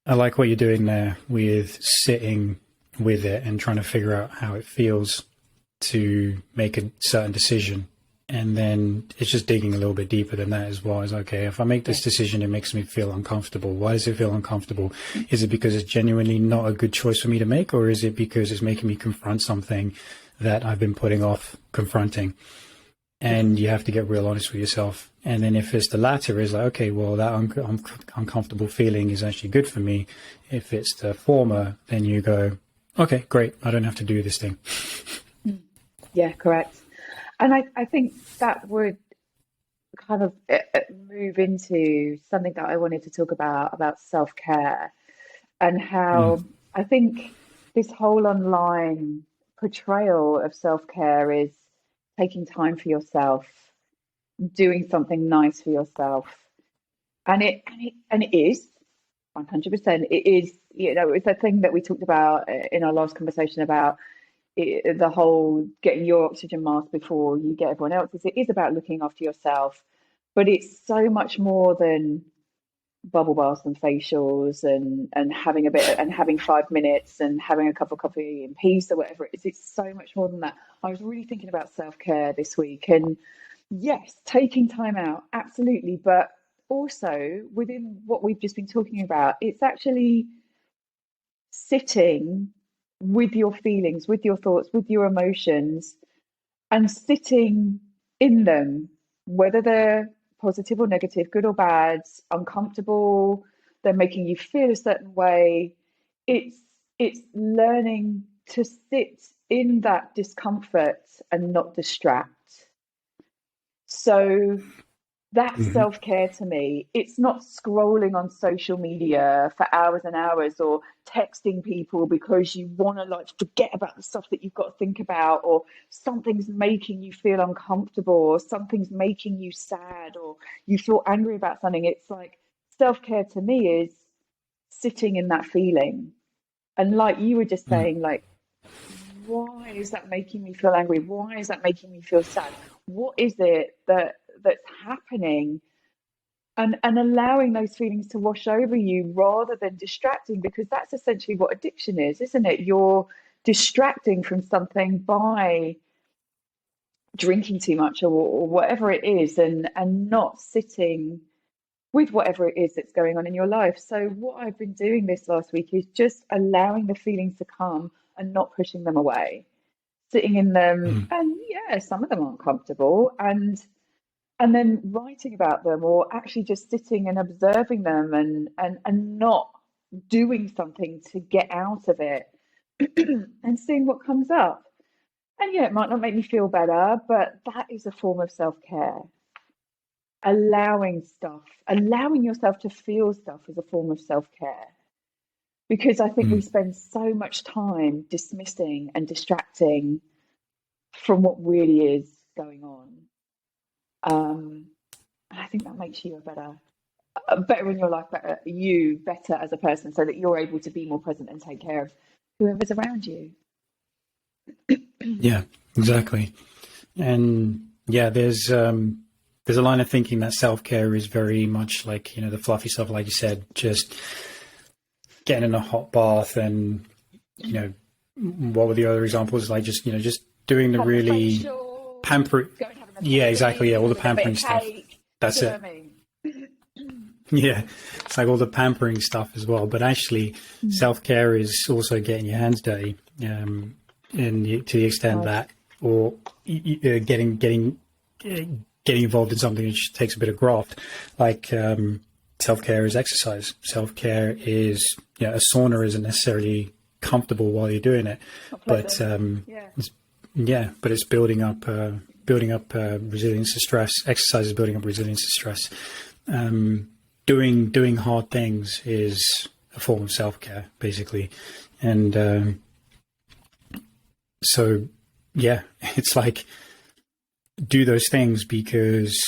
I like what you're doing there with sitting with it and trying to figure out how it feels to make a certain decision. And then it's just digging a little bit deeper than that as well. As, okay, if I make this decision, it makes me feel uncomfortable. Why does it feel uncomfortable? Is it because it's genuinely not a good choice for me to make? Or is it because it's making me confront something that I've been putting off confronting? And you have to get real honest with yourself. And then if it's the latter, is like, okay, well, that uncomfortable feeling is actually good for me. If it's the former, then you go, okay, great, I don't have to do this thing. Yeah, correct. And I think that would kind of move into something that I wanted to talk about self-care, and how I think this whole online portrayal of self-care is taking time for yourself, doing something nice for yourself. And it is 100%. It is, it's a thing that we talked about in our last conversation about the whole getting your oxygen mask before you get everyone else's. It is about looking after yourself, but it's so much more than bubble baths and facials and having a bit and having 5 minutes and having a cup of coffee in peace or whatever it is. It's so much more than that. I was really thinking about self-care this week, and yes, taking time out, absolutely, but also within what we've just been talking about, it's actually sitting with your feelings, with your thoughts, with your emotions, and sitting in them, whether they're positive or negative, good or bad, uncomfortable, they're making you feel a certain way. It's learning to sit in that discomfort and not distract. So that's self-care to me. It's not scrolling on social media for hours and hours, or texting people because you want to like forget about the stuff that you've got to think about, or something's making you feel uncomfortable, or something's making you sad, or you feel angry about something. It's like self-care to me is sitting in that feeling. And like you were just Mm. saying, like, why is that making me feel angry? Why is that making me feel sad? What is it that's happening? And allowing those feelings to wash over you rather than distracting, because that's essentially what addiction is, isn't it? You're distracting from something by drinking too much or whatever it is, and not sitting with whatever it is that's going on in your life. So what I've been doing this last week is just allowing the feelings to come and not pushing them away, sitting in them. Mm. And yeah, some of them aren't comfortable, and then writing about them, or actually just sitting and observing them, and not doing something to get out of it and seeing what comes up. And yeah, it might not make me feel better, but that is a form of self-care. Allowing stuff, allowing yourself to feel stuff is a form of self-care. Because I think we Mm. spend so much time dismissing and distracting from what really is going on. And I think that makes you better in your life, better as a person, so that you're able to be more present and take care of whoever's around you. Yeah, exactly. And yeah, there's a line of thinking that self-care is very much like, the fluffy stuff, like you said, just getting in a hot bath and, what were the other examples? Like just doing the Have a really facial, pamper. go and have a Yeah, exactly. Yeah, all the with a bit pampering of stuff. cake. That's Do you know it. what I mean? Yeah, it's like all the pampering stuff as well. But actually, self-care is also getting your hands dirty, to the extent Nice. that, or getting involved in something which takes a bit of graft. Like self-care is exercise. Self-care is, a sauna isn't necessarily comfortable while you're doing it, Not but pleasant. Yeah. but it's building up resilience to stress. Exercise is building up resilience to stress. Doing hard things is a form of self-care, basically. And so, yeah, it's like, do those things because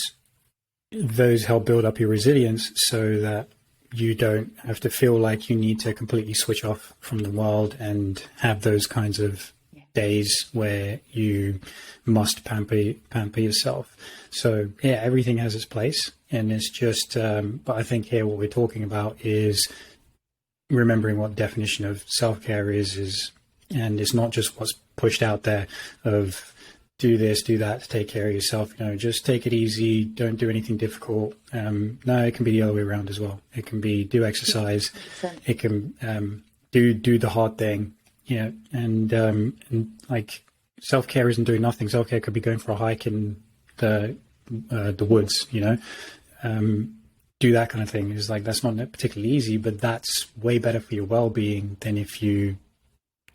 those help build up your resilience, so that you don't have to feel like you need to completely switch off from the world and have those kinds of days where you must pamper yourself. So yeah, everything has its place, and it's just but I think here what we're talking about is remembering what definition of self-care is, and it's not just what's pushed out there of do this, do that to take care of yourself. Just take it easy, don't do anything difficult. No, it can be the other way around as well. It can be do exercise, 100%. it can do the hard thing. And like self-care isn't doing nothing. Self-care could be going for a hike in the woods. Do that kind of thing. Is like, that's not particularly easy, but that's way better for your well-being than if you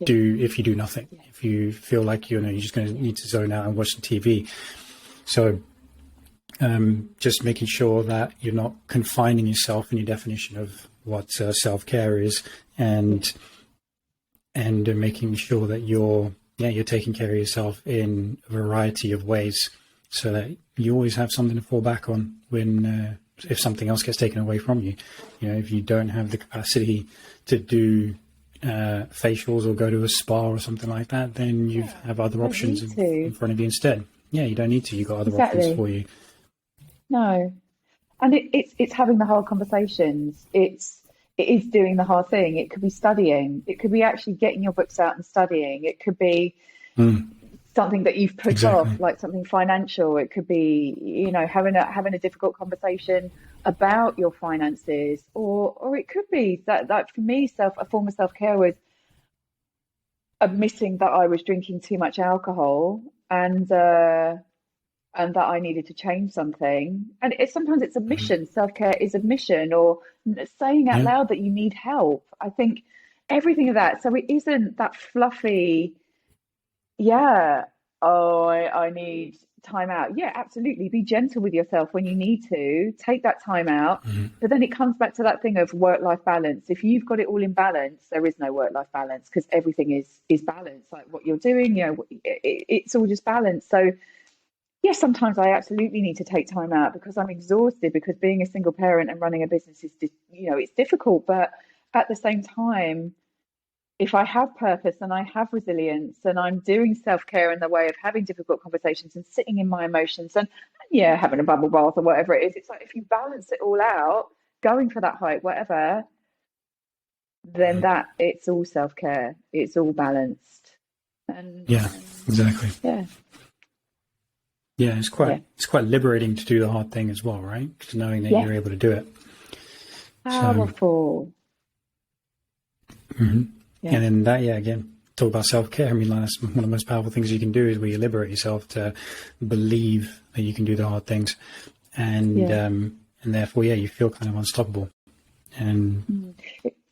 do nothing. If you feel like you're just going to need to zone out and watch the TV. So just making sure that you're not confining yourself in your definition of what self-care is, and making sure that you're taking care of yourself in a variety of ways, so that you always have something to fall back on when if something else gets taken away from you. If you don't have the capacity to do facials or go to a spa or something like that, then you have other options in front of you instead. Yeah, you don't need to. You've got other options for you. No. And it's having the hard conversations. It is doing the hard thing. It could be studying. It could be actually getting your books out and studying. It could be something that you've put off, like something financial. It could be, having a difficult conversation about your finances, or it could be that for me, a form of self-care was admitting that I was drinking too much alcohol, and that I needed to change something. And sometimes it's admission. Self-care is admission, or saying out loud that you need help. I think everything of that. So it isn't that fluffy, I need time out. Yeah, absolutely. Be gentle with yourself when you need to. Take that time out. But then it comes back to that thing of work-life balance. If you've got it all in balance, there is no work-life balance, because everything is balanced. Like what you're doing, it's all just balance. So yes, sometimes I absolutely need to take time out because I'm exhausted, because being a single parent and running a business is, it's difficult. But at the same time, if I have purpose and I have resilience and I'm doing self-care in the way of having difficult conversations and sitting in my emotions and yeah, having a bubble bath or whatever it is, it's like if you balance it all out, going for that hike, whatever, then that it's all self-care, it's all balanced. And Yeah, exactly. yeah. Yeah, it's quite liberating to do the hard thing as well, right? Just knowing that you're able to do it. Powerful. And then that, again, talk about self-care. I mean, like, that's one of the most powerful things you can do, is where you liberate yourself to believe that you can do the hard things. And therefore, you feel kind of unstoppable. And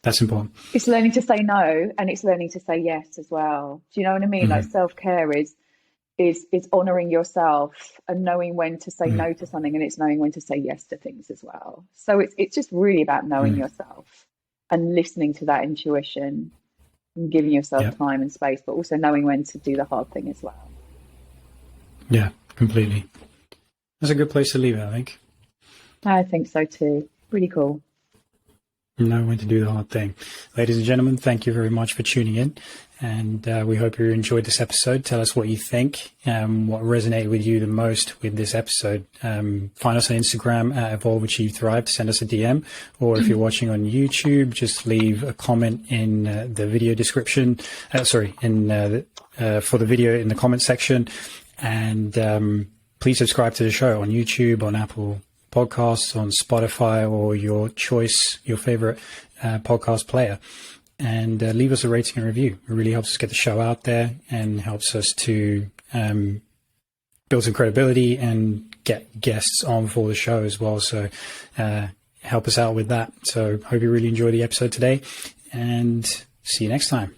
that's important. It's learning to say no, and it's learning to say yes as well. Do you know what I mean? Like self-care is honoring yourself and knowing when to say no to something, and it's knowing when to say yes to things as well. So it's just really about knowing yourself and listening to that intuition and giving yourself time and space, but also knowing when to do the hard thing as well. Yeah, completely. That's a good place to leave it, I think. I think so too. Really cool. Know when to do the hard thing. Ladies and gentlemen, thank you very much for tuning in, and we hope you enjoyed this episode. Tell us what you think, what resonated with you the most with this episode. Find us on Instagram at Evolve Achieve Thrive to send us a DM, or if you're watching on YouTube, just leave a comment in the video description. For the video in the comment section, and please subscribe to the show on YouTube, on Apple Podcasts, on Spotify, or your choice, your favorite podcast player, and leave us a rating and review. It really helps us get the show out there and helps us to build some credibility and get guests on for the show as well. So help us out with that. So hope you really enjoyed the episode today, and see you next time.